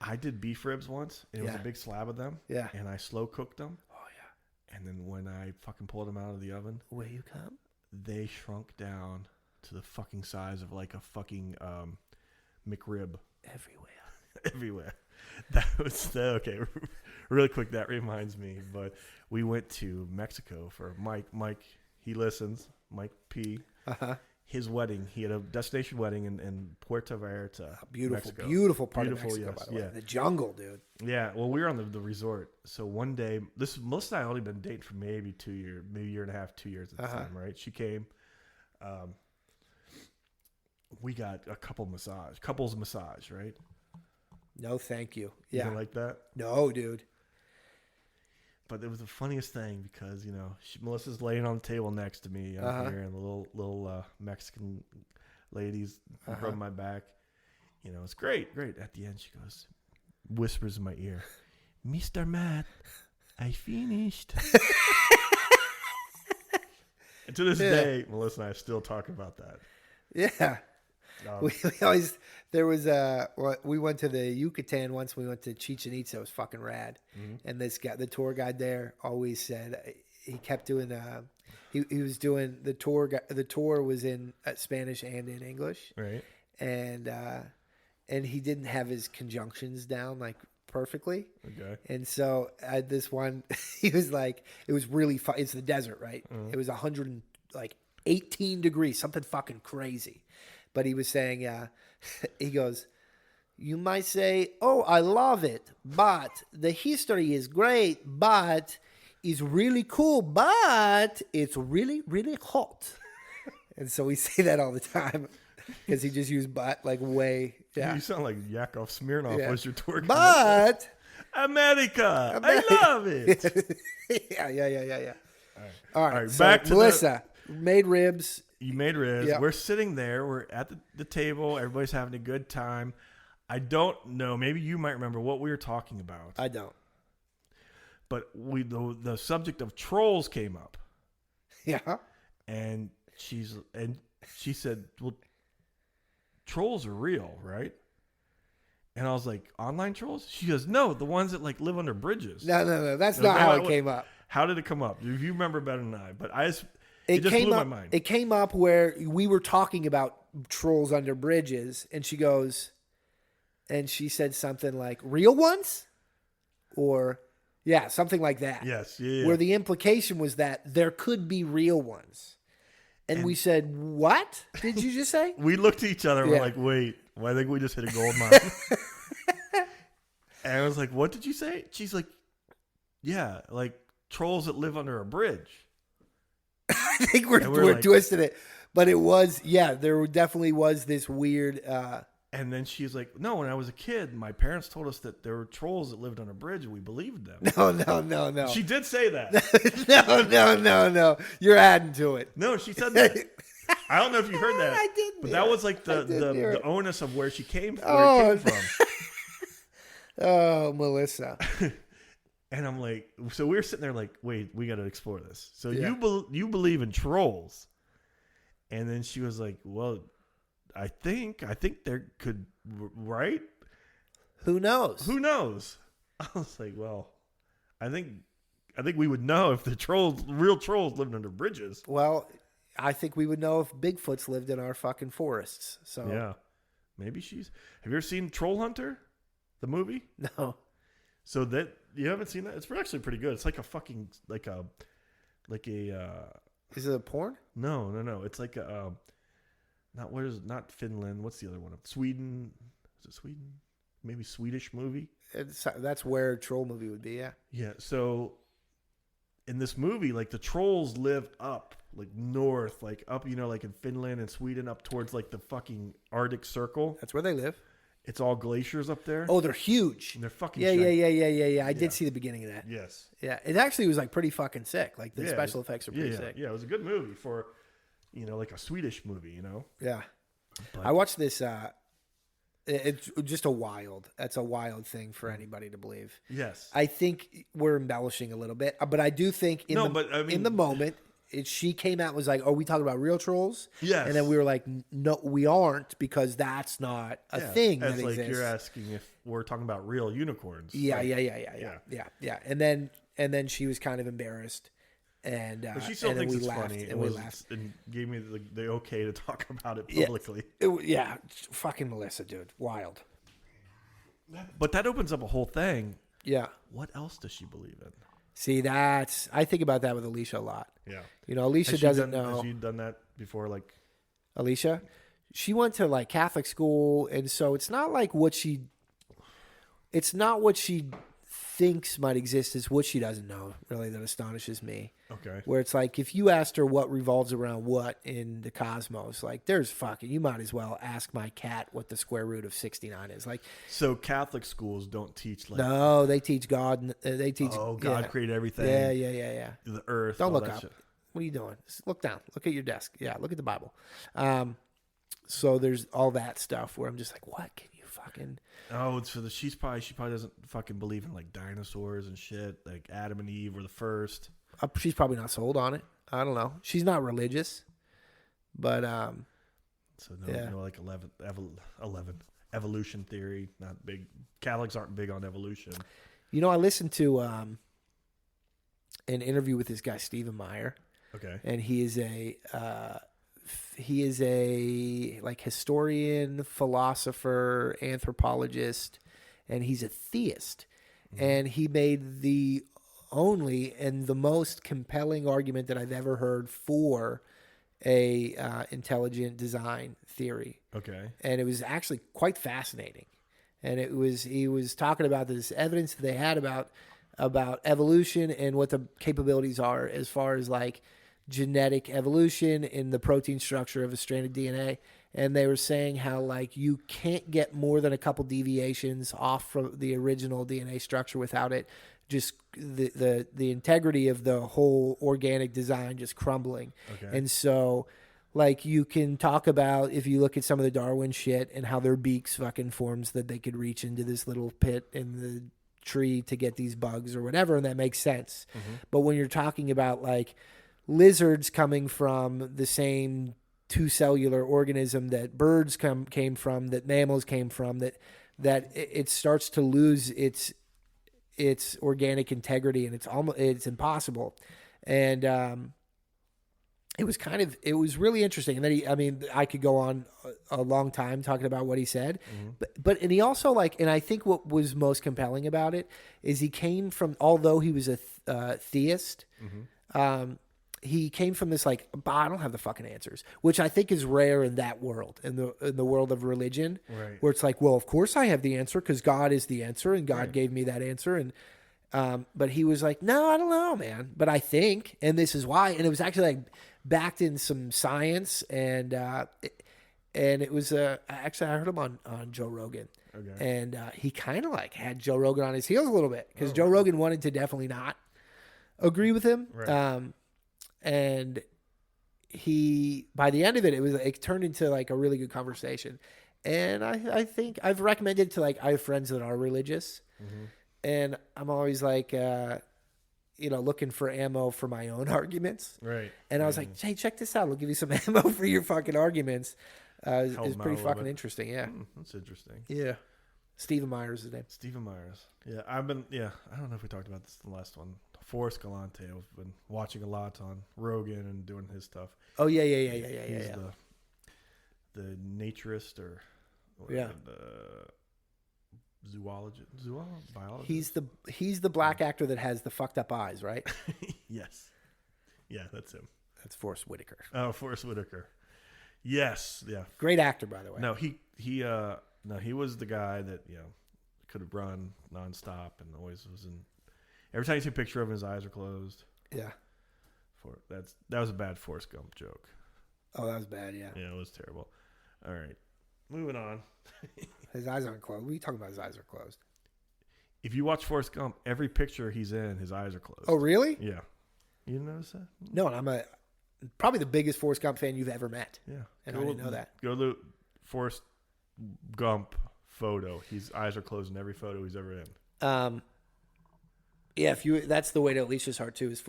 I did beef ribs once, and it was a big slab of them. Yeah. And I slow cooked them. Oh, yeah. And then when I fucking pulled them out of the oven, where you come? they shrunk down to the fucking size of like a fucking McRib. Everywhere. That was okay. Really quick, that reminds me. But we went to Mexico for Mike. He listens. Mike P. His wedding. He had a destination wedding in Puerto Vallarta, Mexico. Beautiful part of Mexico, by the way. The jungle, dude. Yeah. Well, we were on the resort. So one day, Melissa and I only been dating for maybe 2 years, maybe a year and a half, 2 years at the time, right? She came. We got a couples massage, right? No, thank you. You Yeah. didn't like that? No, dude. But it was the funniest thing because, Melissa's laying on the table next to me out here, and the little Mexican ladies rub my back. It's great. At the end, she whispers in my ear, Mr. Matt, I finished. And to this day, Melissa and I still talk about that. Yeah. We always, we went to the Yucatan once. We went to Chichen Itza. It was fucking rad. Mm-hmm. And this guy, the tour guide there, always said he kept doing. He was doing the tour. The tour was in Spanish and in English. Right. And he didn't have his conjunctions down like perfectly. Okay. And so at this one, he was like, it was really fun. It's the desert, right? Mm-hmm. It was 118 degrees, something fucking crazy. But he was saying, he goes, you might say, oh, I love it, but the history is great, but it's really cool, but it's really, really hot. And so we say that all the time because he just used but like way. Yeah. You sound like Yakov Smirnoff was your tour guide. But America, I love it. Yeah. All right. So Back to Melissa made ribs. You made ribs. Yep. We're sitting there. We're at the table. Everybody's having a good time. I don't know. Maybe you might remember what we were talking about. I don't. But the subject of trolls came up. Yeah. And she said, well, trolls are real, right? And I was like, online trolls? She goes, no, the ones that like live under bridges. No. That's not how it came up. How did it come up? You remember better than I. But it just blew my mind. It came up where we were talking about trolls under bridges, and she goes, and she said something like, real ones? Or, yeah, something like that. Yes, yeah. Where the implication was that there could be real ones. And we said, what did you just say? We looked at each other and we're like, wait, I think we just hit a gold mine. And I was like, what did you say? She's like, yeah, like trolls that live under a bridge. I think we're like, twisting it. But it was, there definitely was this weird. And then she's like, no, when I was a kid, my parents told us that there were trolls that lived on a bridge and we believed them. No. She did say that. No. You're adding to it. No, she said that. I don't know if you heard that. I didn't. But that was like the onus of where it came from. Oh, Melissa. And I'm like, so we were sitting there like, wait, we got to explore this. So you believe in trolls. And then she was like, well, I think there could, right? Who knows? I was like, well, I think we would know if the real trolls lived under bridges. Well, I think we would know if Bigfoots lived in our fucking forests. So yeah, maybe have you ever seen Troll Hunter, the movie? No. So that you haven't seen that? It's actually pretty good. It's like a fucking Is it a porn? No. It's like a not Finland. What's the other one? Sweden. Is it Sweden? Maybe Swedish movie. That's where a troll movie would be. Yeah. Yeah. So in this movie, like the trolls live up, like north, like up, like in Finland and Sweden, up towards like the fucking Arctic Circle. That's where they live. It's all glaciers up there. Oh, they're huge. And they're fucking Yeah. I did see the beginning of that. Yes. Yeah. It actually was like pretty fucking sick. Like the special effects are pretty sick. Yeah, it was a good movie for, like a Swedish movie, Yeah. But I watched this. It's just that's a wild thing for anybody to believe. Yes. I think we're embellishing a little bit, but I do think in the moment, she came out and was like, "Are we talking about real trolls?" Yes. And then we were like, "No, we aren't, because that's not a thing that like exists." You're asking if we're talking about real unicorns. Yeah. And then she was kind of embarrassed, And but she still and thinks then we it's laughed, funny and we laughed. and gave me the okay to talk about it publicly. Yeah, fucking Melissa, dude, wild. But that opens up a whole thing. Yeah. What else does she believe in? See, I think about that with Alicia a lot. Yeah. Alicia doesn't know. Has she done that before? Like, Alicia, she went to like Catholic school, and so it's not like it's not what she thinks might exist, it's what she doesn't know, really, that astonishes me. Okay. Where it's like, if you asked her what revolves around what in the cosmos, like, you might as well ask my cat what the square root of 69 is. Like, so Catholic schools don't teach like. No, they teach God. They teach. God created everything. Yeah. The earth. Don't all look that up. shit. What are you doing? Just look down. Look at your desk. Yeah, look at the Bible. So there's all that stuff where I'm just like, what can you fucking? Oh, so she probably doesn't fucking believe in like dinosaurs and shit. Like Adam and Eve were the first. She's probably not sold on it. I don't know. She's not religious, but so no like 11 evolution theory. Not big. Catholics aren't big on evolution. I listened to an interview with this guy Stephen Meyer. Okay, and he is a like historian, philosopher, anthropologist, and he's a theist. Mm-hmm. And he made the only and the most compelling argument that I've ever heard for a intelligent design theory. Okay. And it was actually quite fascinating. And he was talking about this evidence that they had about evolution and what the capabilities are as far as like genetic evolution in the protein structure of a strand of DNA. And they were saying how like you can't get more than a couple deviations off from the original DNA structure without it just the integrity of the whole organic design just crumbling. Okay. And so like you can talk about, if you look at some of the Darwin shit and how their beaks fucking forms that they could reach into this little pit in the tree to get these bugs or whatever, and that makes sense. Mm-hmm. But when you're talking about like lizards coming from the same two-cellular organism that birds came from, that mammals came from, that it starts to lose its organic integrity, and it's impossible. And it was really interesting. And then I could go on a long time talking about what he said, mm-hmm. but he also and I think what was most compelling about it is he came from, although he was a theist, mm-hmm. He came from this I don't have the fucking answers, which I think is rare in that world, in the world of religion, right. Where it's like, well, of course I have the answer because God is the answer and God right. gave me that answer. And, but he was like, no, I don't know, man, but I think, and this is why. And it was actually backed in some science, and it was, actually I heard him on Joe Rogan. Okay. And he kind of had Joe Rogan on his heels a little bit because Joe Rogan wanted to definitely not agree with him. Right. And he, by the end of it, it turned into a really good conversation. And I think I've recommended to I have friends that are religious, mm-hmm. and I'm always looking for ammo for my own arguments. Right. And I was like, hey, check this out. I'll give you some ammo for your fucking arguments. It's pretty fucking interesting. Yeah. That's interesting. Yeah. Stephen Myers is his name. Stephen Myers. Yeah. I don't know if we talked about this in the last one. Forrest Galante. I've been watching a lot on Rogan and doing his stuff. Oh yeah. He's the naturist or the biologist. He's the black actor that has the fucked up eyes, right? Yes. Yeah, that's him. That's Forrest Whitaker. Oh, Forrest Whitaker. Yes. Yeah. Great actor, by the way. No, he was the guy that could have run nonstop and always was in. Every time you see a picture of him, his eyes are closed. Yeah. That was a bad Forrest Gump joke. Oh, that was bad, yeah. Yeah, it was terrible. All right. Moving on. His eyes aren't closed. What are you talking about his eyes are closed? If you watch Forrest Gump, every picture he's in, his eyes are closed. Oh, really? Yeah. You didn't notice that? No, and I'm probably the biggest Forrest Gump fan you've ever met. Yeah. And I didn't know that. Go to the Forrest Gump photo. His eyes are closed in every photo he's ever in. Yeah, that's the way to Alicia's heart too. Is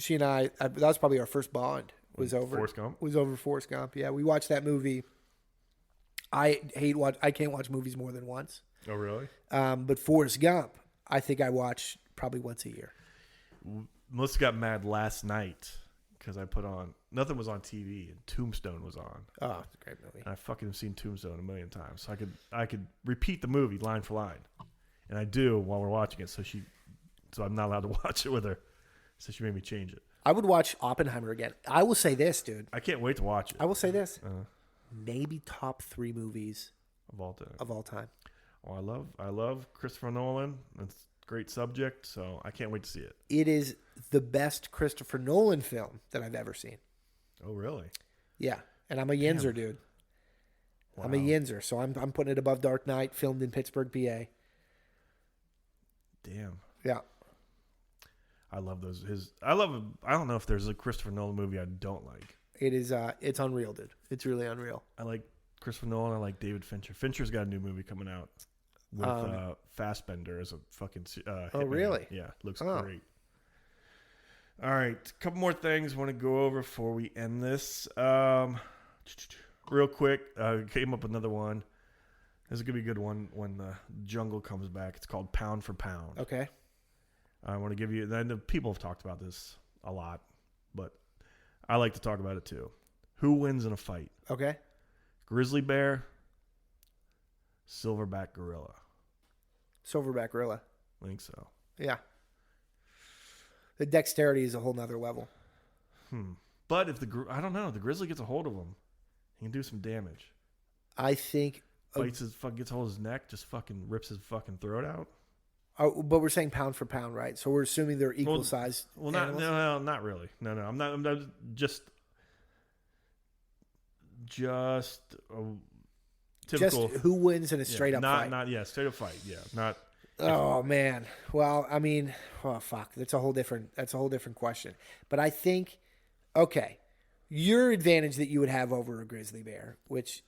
she and I? That was probably our first bond. Was over Forrest Gump. Was over Forrest Gump. Yeah, we watched that movie. I can't watch movies more than once. Oh, really? But Forrest Gump, I think I watch probably once a year. Melissa got mad last night because I put on nothing was on TV and Tombstone was on. Oh, it's a great movie. And I fucking have seen Tombstone a million times, so I could repeat the movie line for line, and I do while we're watching it. So I'm not allowed to watch it with her. So she made me change it. I would watch Oppenheimer again. I will say this, dude. I can't wait to watch it. I will say this. Maybe top 3 movies of all time. Of all time. Oh, I love Christopher Nolan. It's a great subject, so I can't wait to see it. It is the best Christopher Nolan film that I've ever seen. Oh, really? Yeah, and I'm a Yinzer dude. Wow. I'm a Yinzer, so I'm putting it above Dark Knight, filmed in Pittsburgh, PA. Damn. Yeah. I love those. I don't know if there's a Christopher Nolan movie I don't like. It is. It's unreal, dude. It's really unreal. I like Christopher Nolan. I like David Fincher. Fincher's got a new movie coming out with Fassbender as a fucking. Oh, really? Man. Yeah, looks great. All right, a couple more things I want to go over before we end this. Real quick, came up with another one. This is gonna be a good one when the jungle comes back. It's called Pound for Pound. Okay. I want to give you. And people have talked about this a lot, but I like to talk about it too. Who wins in a fight? Okay. Grizzly bear, silverback gorilla. Silverback gorilla. I think so. Yeah. The dexterity is a whole nother level. But if I don't know, the grizzly gets a hold of him, he can do some damage. I think gets hold of his neck, just fucking rips his fucking throat out. But we're saying pound for pound, right? So we're assuming they're equal size. Well, not really. No, I'm not just typical. Just who wins in a straight up fight? Straight up fight. Yeah, not. Oh man. Well, I mean, fuck. That's a whole different question. But I think, okay, your advantage that you would have over a grizzly bear, which,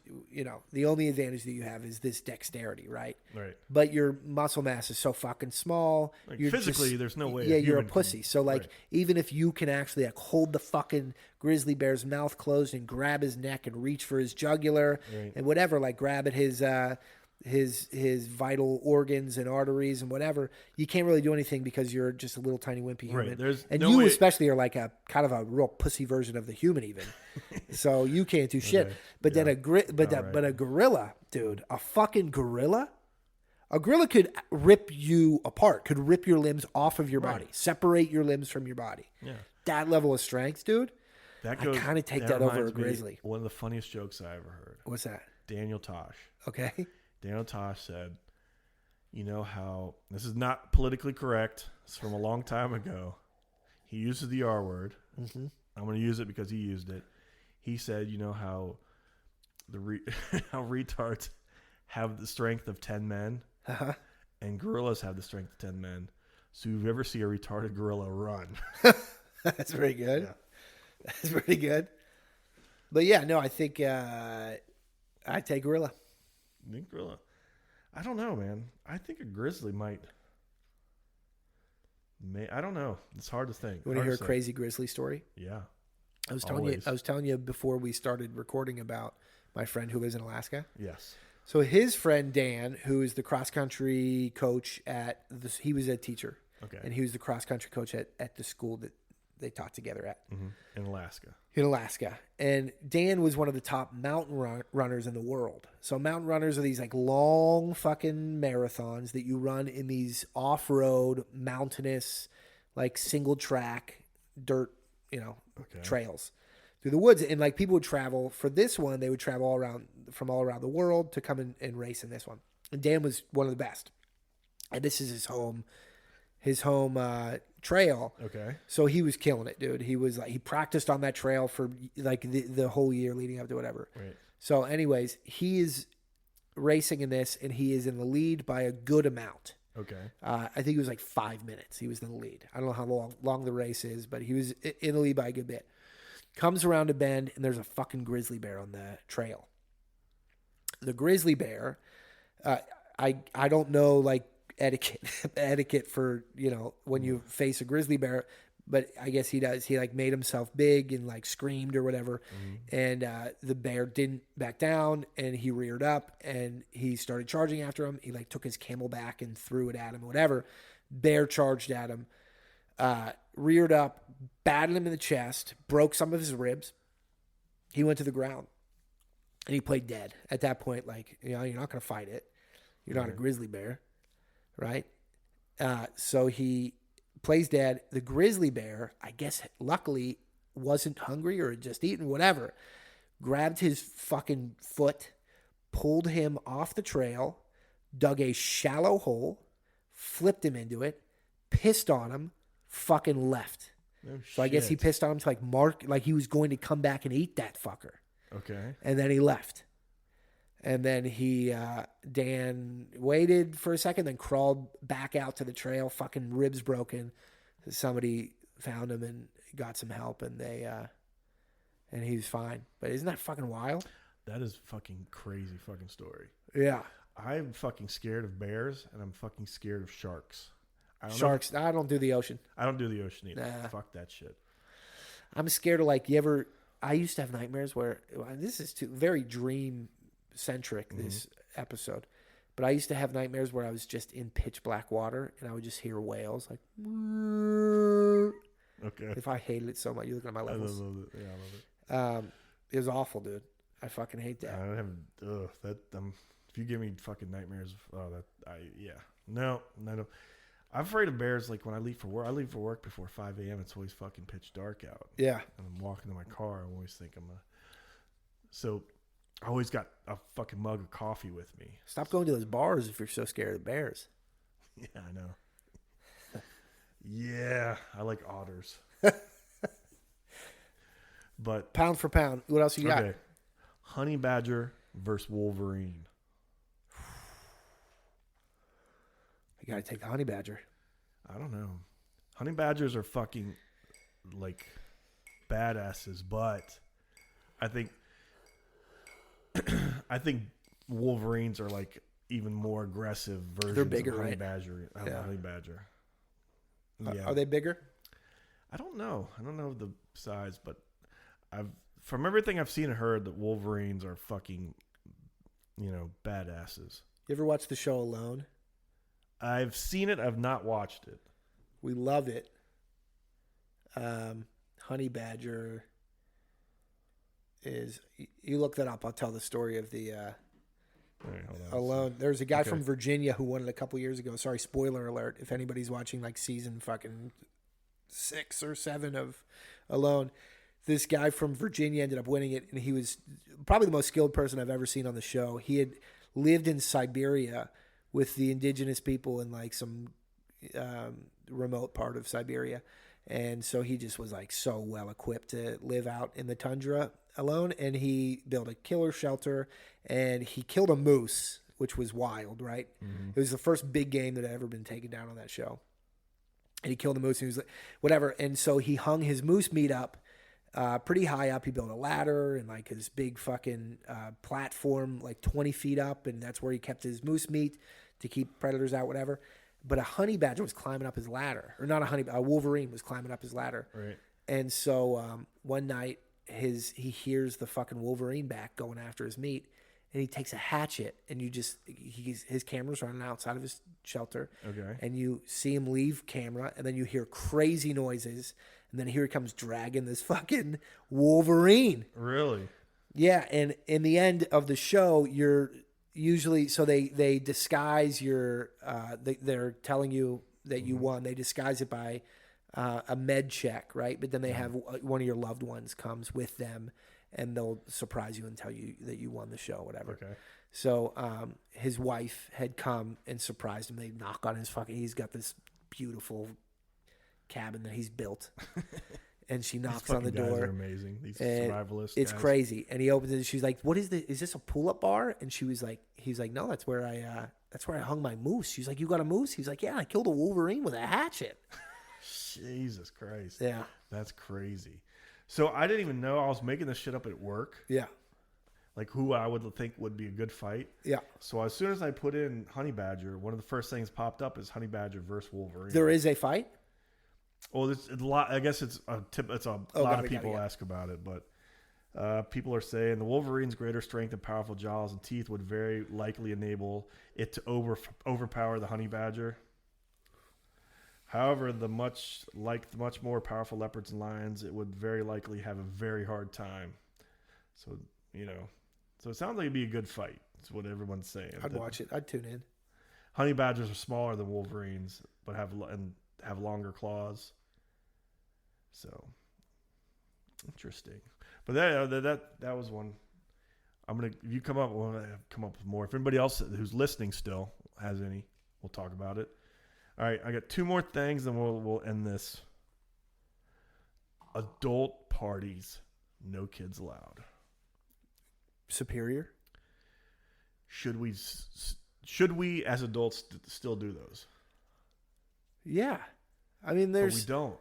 the only advantage that you have is this dexterity, right? Right. But your muscle mass is so fucking small. Like physically, there's no way. Yeah, you're a pussy. So, even if you can actually hold the fucking grizzly bear's mouth closed and grab his neck and reach for his jugular and whatever, grab at his vital organs and arteries and whatever, you can't really do anything because you're just a little tiny wimpy human. Right. You especially are like a kind of a real pussy version of the human even. So you can't do shit. Okay. But then a gorilla, dude, a fucking gorilla, a gorilla could rip you apart, could rip your limbs off of your body, separate your limbs from your body. Yeah. That level of strength, dude. I kind of take that over a grizzly. One of the funniest jokes I ever heard. What's that? Daniel Tosh. Okay. Daniel Tosh said, you know how, this is not politically correct, it's from a long time ago. He uses the R word. Mm-hmm. I'm going to use it because he used it. He said, you know how how retards have the strength of 10 men, and gorillas have the strength of 10 men. So you've ever see a retarded gorilla run. That's very good. Yeah. That's pretty good. But yeah, no, I think I'd take gorilla. You think gorilla? I don't know, man. I think a grizzly might. I don't know. It's hard to think. You want to hear a crazy grizzly story? Yeah. I was telling you before we started recording about my friend who lives in Alaska. Yes. So his friend Dan, who is the cross country coach he was a teacher. Okay. And he was the cross country coach at the school that they taught together at. Mm-hmm. In Alaska. And Dan was one of the top mountain runners in the world. So mountain runners are these long fucking marathons that you run in these off-road, mountainous, single track dirt, trails through the woods. And people would travel for this one. They would travel from all around the world to come and race in this one. And Dan was one of the best. And this is his home trail. Okay. So he was killing it, dude. He was he practiced on that trail for the whole year leading up to whatever. Right. So anyways, he is racing in this and he is in the lead by a good amount. Okay. I think it was 5 minutes. He was in the lead. I don't know how long the race is, but he was in the lead by a good bit. Comes around a bend and there's a fucking grizzly bear on the trail. The grizzly bear, I don't know etiquette for, when you face a grizzly bear, but I guess he does. He made himself big and screamed or whatever. Mm-hmm. And the bear didn't back down and he reared up and he started charging after him. He took his camelback and threw it at him or whatever. Bear charged at him. reared up, batted him in the chest, broke some of his ribs. He went to the ground, and he played dead. At that point, like, you're not going to fight it. You're not a grizzly bear, right? So he plays dead. The grizzly bear, I guess, luckily wasn't hungry or had just eaten, whatever. Grabbed his fucking foot, pulled him off the trail, dug a shallow hole, flipped him into it, pissed on him, fucking left. Oh, so I guess he pissed on him to like he was going to come back and eat that fucker. Okay. And then he left. And then Dan waited for a second, then crawled back out to the trail, fucking ribs broken. Somebody found him and got some help, and and he was fine. But isn't that fucking wild? That is fucking crazy fucking story. Yeah. I'm fucking scared of bears, and I'm fucking scared of sharks. Sharks. I don't do the ocean. I don't do the ocean either. Nah. Fuck that shit. I'm scared of I used to have nightmares where, this is very dream centric, this episode, but I used to have nightmares where I was just in pitch black water and I would just hear whales like, okay. If I hated it so much, you look at my levels. I love it. Yeah, I love it. It was awful, dude. I fucking hate that. I don't have, if you give me fucking nightmares, no. I'm afraid of bears. Like when I leave for work before 5 a.m. It's always fucking pitch dark out. Yeah. And I'm walking to my car. I always think so I always got a fucking mug of coffee with me. Stop going to those bars if you're so scared of bears. Yeah, I know. Yeah, I like otters. But pound for pound, what else you got? Okay. Honey badger versus Wolverine. You got to take the honey badger. I don't know. Honey badgers are fucking like badasses, but I think Wolverines are like even more aggressive versions. They're bigger, of honey right? Badger. Yeah. Honey badger. Yeah. Are they bigger? I don't know. I don't know the size, but from everything I've seen and heard, that Wolverines are fucking, badasses. You ever watch the show Alone? I've seen it. I've not watched it. We love it. Honey badger is. You look that up. I'll tell the story of the Alone. There's a guy from Virginia who won it a couple years ago. Sorry, spoiler alert. If anybody's watching like season fucking 6 or 7 of Alone, this guy from Virginia ended up winning it, and he was probably the most skilled person I've ever seen on the show. He had lived in Siberia with the indigenous people in like some remote part of Siberia. And so he just was like so well equipped to live out in the tundra alone. And he built a killer shelter and he killed a moose, which was wild, right? Mm-hmm. It was the first big game that had ever been taken down on that show. And he killed the moose and he was like, whatever. And so he hung his moose meat up pretty high up. He built a ladder and like his big fucking platform, like 20 feet up. And that's where he kept his moose meat to keep predators out, whatever. But a honey badger was climbing up his ladder. Or not a Wolverine was climbing up his ladder. Right. And so one night he hears the fucking Wolverine back going after his meat. And he takes a hatchet and his camera's running outside of his shelter. Okay. And you see him leave camera and then you hear crazy noises. And then here he comes dragging this fucking Wolverine. Really? Yeah. And in the end of the show, you're usually, so they disguise your, they're telling you that you won. They disguise it by a med check, right? But then they have one of your loved ones comes with them and they'll surprise you and tell you that you won the show, whatever. Okay. So his wife had come and surprised him. They knock on his he's got this beautiful cabin that he's built. And she knocks on the door. These guys are amazing. These survivalists. It's guys. Crazy. And he opens it. And she's like, "What is this? Is this a pull-up bar?" And he's like, "No, that's where I hung my moose." She's like, "You got a moose?" He's like, "Yeah, I killed a Wolverine with a hatchet." Jesus Christ. Yeah, that's crazy. So I didn't even know. I was making this shit up at work. Yeah. Like who I would think would be a good fight. Yeah. So as soon as I put in Honey Badger, one of the first things popped up is Honey Badger versus Wolverine. There is a fight? Well, it's a lot. I guess it's a tip. It's a lot of people ask about it, but people are saying the Wolverine's greater strength and powerful jaws and teeth would very likely enable it to overpower the Honey Badger. However, the much more powerful leopards and lions, it would very likely have a very hard time. So, so it sounds like it'd be a good fight. That's what everyone's saying. I'd watch it. I'd tune in. Honey badgers are smaller than wolverines, but have longer claws. So interesting. But that was one. If you come up, we'll come up with more. If anybody else who's listening still has any, we'll talk about it. All right, I got 2 more things, then we'll end this. Adult parties, no kids allowed. Superior. Should we as adults still do those? Yeah, I mean, But we don't.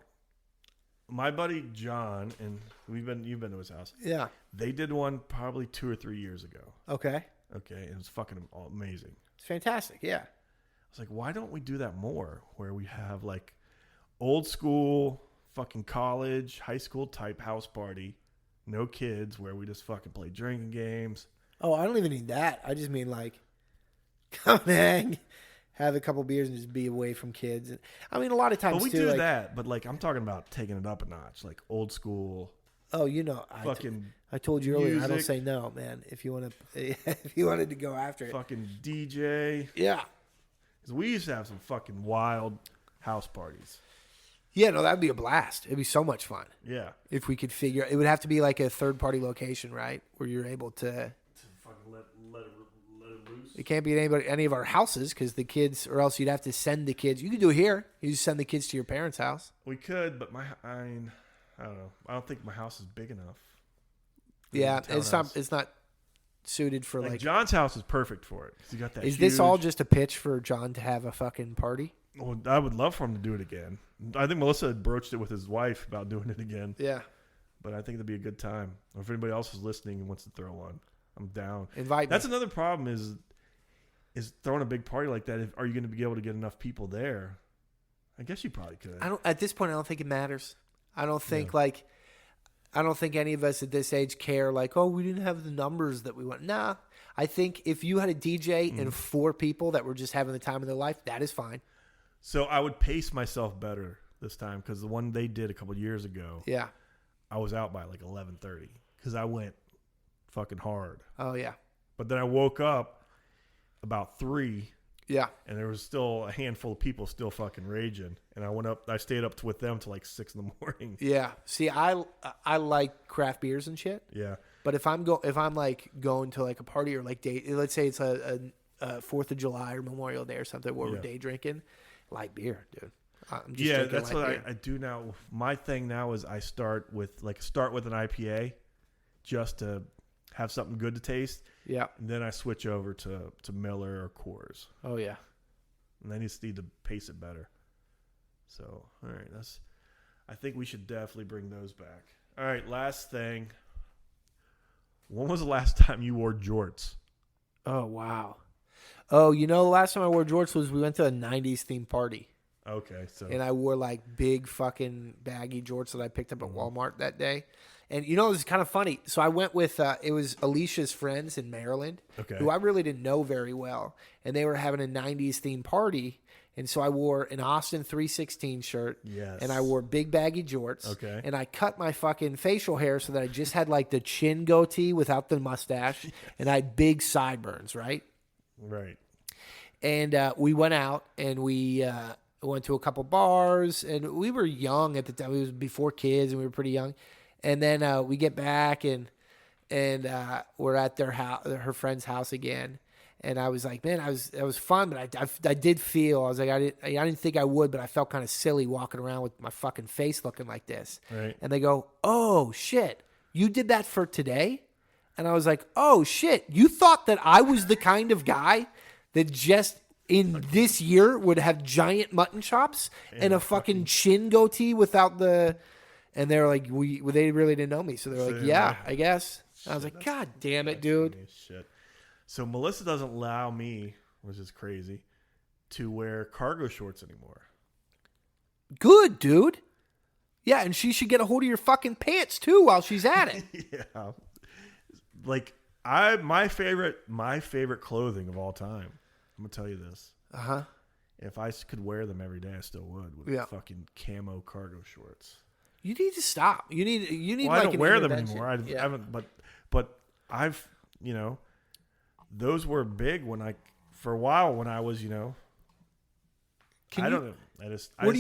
My buddy John, and you've been to his house. Yeah, they did one probably 2 or 3 years ago. Okay, it was fucking amazing. It's fantastic. Yeah, I was like, why don't we do that more? Where we have like old school, fucking college, high school type house party, no kids, where we just fucking play drinking games. Oh, I don't even need that. I just mean like come and hang, have a couple beers, and just be away from kids. I mean, a lot of times But we too, do like, that. But like, I'm talking about taking it up a notch, like old school. Oh, I told you earlier. I don't music. say no, man. If you want to, if you wanted to go after it, Fucking DJ. yeah, Because we used to have some fucking wild house parties. yeah. No, that'd be a blast. It'd be so much fun Yeah. if we could figure. It would have to be like a third-party location, right, where you're able to. Fucking let it loose. It can't be at any of our houses because the kids, or else you'd have to send the kids. You could do it here. You just send the kids to your parents' house. We could, but I don't know. I don't think my house is big enough. Yeah, Townhouse. it's not suited for like. John's house is perfect for it. 'Cause he got that. Is this all just a pitch for John to have a fucking party? Well, I would love for him to do it again. I think Melissa had broached it with his wife about doing it again. Yeah. But I think it'd be a good time. Or if anybody else is listening and wants to throw one, I'm down. Invite That's me. another problem is throwing a big party like that. Are you going to be able to get enough people there? I guess you probably could. At this point, I don't think it matters. I don't think any of us at this age care like, oh, we didn't have the numbers that we want. Nah. I think if you had a DJ and 4 people that were just having the time of their life, that is fine. So I would pace myself better this time because the one they did a couple of years ago, Yeah. I was out by like 11:30 because I went fucking hard. Oh, yeah. But then I woke up about 3. Yeah. And there was still a handful of people still fucking raging. And I stayed up with them till like 6 in the morning. Yeah. See, I like craft beers and shit. Yeah. But if I'm like going to like a party or like let's say it's a 4th of July or Memorial Day or something where we're day drinking, light beer, dude. I'm just drinking that's light what beer. I do now. My thing now is I start with an IPA just to have something good to taste. Yeah. And then I switch over to Miller or Coors. Oh, yeah. And I just need to pace it better. So, all right. I think we should definitely bring those back. All right. Last thing. When was the last time you wore jorts? Oh, wow. Oh, the last time I wore jorts was we went to a 90s themed party. Okay. So. And I wore like big fucking baggy jorts that I picked up at Walmart that day. And it was kind of funny. So I went with, it was Alicia's friends in Maryland, who I really didn't know very well. And they were having a 90s themed party. And so I wore an Austin 316 shirt. Yes. And I wore big baggy jorts. Okay. And I cut my fucking facial hair so that I just had like the chin goatee without the mustache. And I had big sideburns, right? Right. And we went out and we went to a couple bars. And we were young at the time. It was before kids and we were pretty young. And then we get back and we're at her friend's house again. And I was like, man, it was fun, but I did feel, I was like, I didn't think I would, but I felt kind of silly walking around with my fucking face looking like this. Right. And they go, oh shit, you did that for today? And I was like, oh shit, you thought that I was the kind of guy that just in this year would have giant mutton chops and a fucking chin goatee without the... And they were like, they really didn't know me. So they were like, yeah, I guess. And I was like, God damn it, dude. Shit. So Melissa doesn't allow me, which is crazy, to wear cargo shorts anymore. Good, dude. Yeah, and she should get a hold of your fucking pants, too, while she's at it. Yeah. Like, my favorite clothing of all time, I'm going to tell you this, If I could wear them every day, I still would with fucking camo cargo shorts. You need to stop. You need well, like I don't wear them anymore. I haven't, but I've, those were big for a while when I was, I don't know. Where do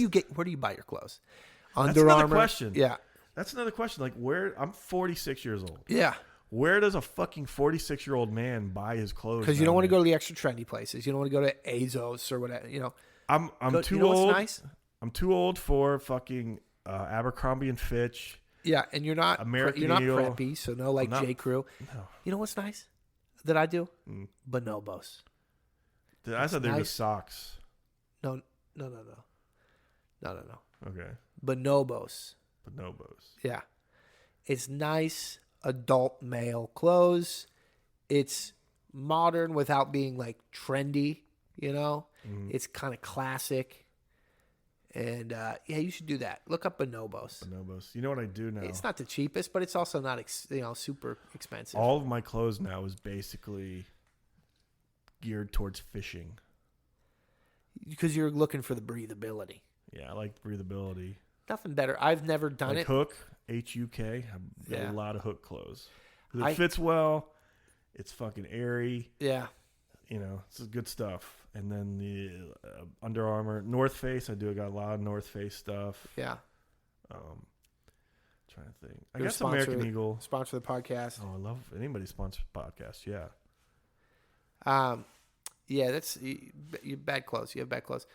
you buy your clothes? Under That's another Armour? question. Yeah. That's another question. Like I'm 46 years old. Yeah. Where does a fucking 46-year-old man buy his clothes? Because you don't want to go to the extra trendy places. You don't want to go to Azos or whatever. I'm too old. What's nice? I'm too old for fucking Abercrombie and Fitch. Yeah, and you're not American Eagle. Preppy, so no J. Crew. No. You know what's nice that I do? Bonobos. I thought they were socks. No. Okay. Bonobos. Yeah. It's nice adult male clothes. It's modern without being like trendy, It's kind of classic. And you should do that. Look up Bonobos. You know what I do now? It's not the cheapest, but it's also not super expensive. All of my clothes now is basically geared towards fishing. Because you're looking for the breathability. Yeah, I like breathability. Nothing better. I've never done it. Hook, H-U-K. I've got a lot of Hook clothes. It fits well. It's fucking airy. Yeah. It's good stuff. And then the Under Armour, North Face. I got a lot of North Face stuff. Yeah. Trying to think. I guess American Eagle. Sponsor the podcast. Oh, I love anybody sponsor the podcast. Yeah. Yeah, that's you bad clothes. You have bad clothes.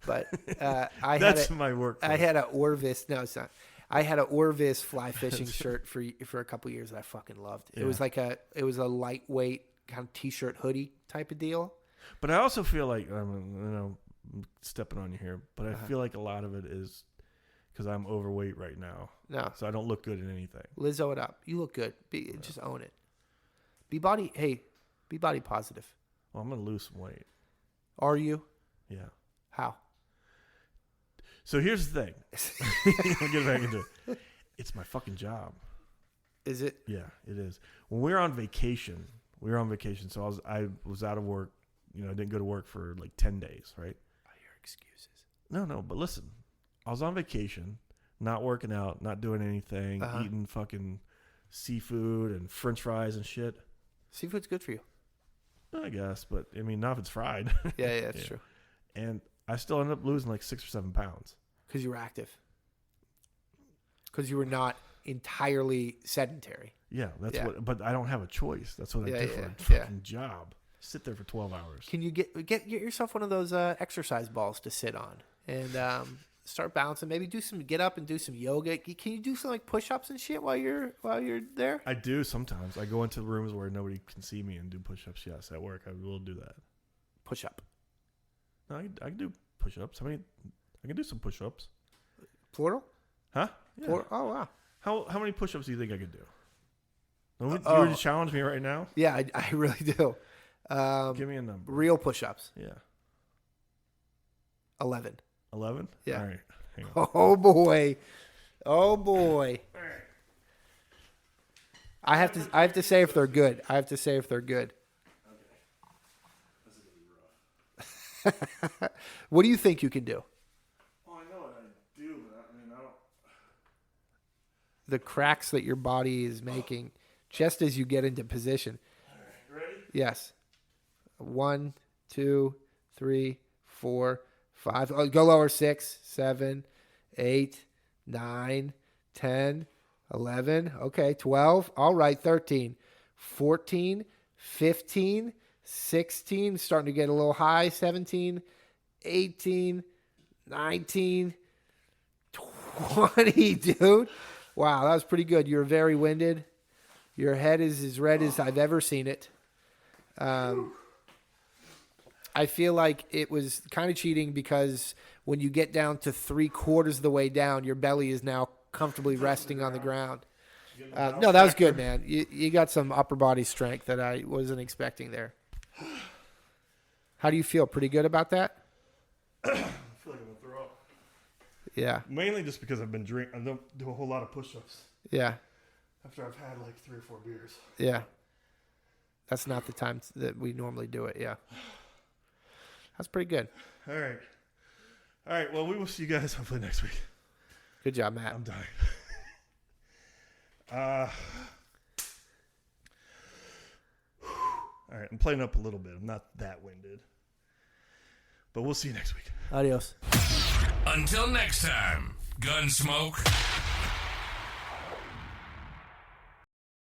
But that's my work. I had a Orvis. No, it's not. I had a Orvis fly fishing shirt for a couple years that I fucking loved. Yeah. It was a lightweight kind of t-shirt hoodie type of deal. But I also feel like I'm stepping on you here, but I feel like a lot of it is because I'm overweight right now. No, so I don't look good in anything. Lizzo it up. You look good. Just own it. Be body positive. Well, I'm gonna lose some weight. Are you? Yeah. How? So here's the thing. I'll get back into it. It's my fucking job. Is it? Yeah, it is. When we were on vacation, so I was out of work. I didn't go to work for like 10 days, right? Oh, your excuses. No, but listen. I was on vacation, not working out, not doing anything, eating fucking seafood and french fries and shit. Seafood's good for you. I guess, but I mean, not if it's fried. Yeah, that's true. And I still ended up losing like 6 or 7 pounds. Because you were active. Because you were not entirely sedentary. Yeah, what. But I don't have a choice. That's what I do for a fucking job. Sit there for 12 hours. Can you get yourself one of those exercise balls to sit on and start bouncing? Maybe get up and do some yoga. Can you do some like push-ups and shit while you're there? I do sometimes. I go into rooms where nobody can see me and do push-ups. Yes, at work I will do that. Push-up. No, I can do push-ups. I can do some push-ups. Plural? Huh? Yeah. Oh wow. How many push-ups do you think I could do? You were to challenge me right now? Yeah, I really do. Give me a number. Real push-ups. Yeah. 11. 11? Yeah. All right. Hang on. Oh boy. All right. I have to say if they're good. Okay. This is gonna be rough. What do you think you can do? Oh, I know what I do, but I don't. The cracks that your body is making just as you get into position. All right. Ready? Yes. 1, 2, 3, 4, 5. Oh, go lower. 6, 7, 8, 9, 10, 11. Okay, 12. All right, 13, 14, 15, 16. Starting to get a little high. 17, 18, 19, 20, dude. Wow, that was pretty good. You were very winded. Your head is as red as I've ever seen it. I feel like it was kind of cheating because when you get down to 3/4 of the way down, your belly is now comfortably resting on the ground. No, that was good, man. You got some upper body strength that I wasn't expecting there. How do you feel? Pretty good about that? I feel like I'm going to throw up. Yeah. Mainly just because I've been drinking. I don't do a whole lot of push-ups. Yeah. After I've had like 3 or 4 beers. Yeah. That's not the time that we normally do it, yeah. That's pretty good. All right. Well, we will see you guys hopefully next week. Good job, Matt. I'm dying. All right. I'm playing up a little bit. I'm not that winded. But we'll see you next week. Adios. Until next time, Gunsmoke.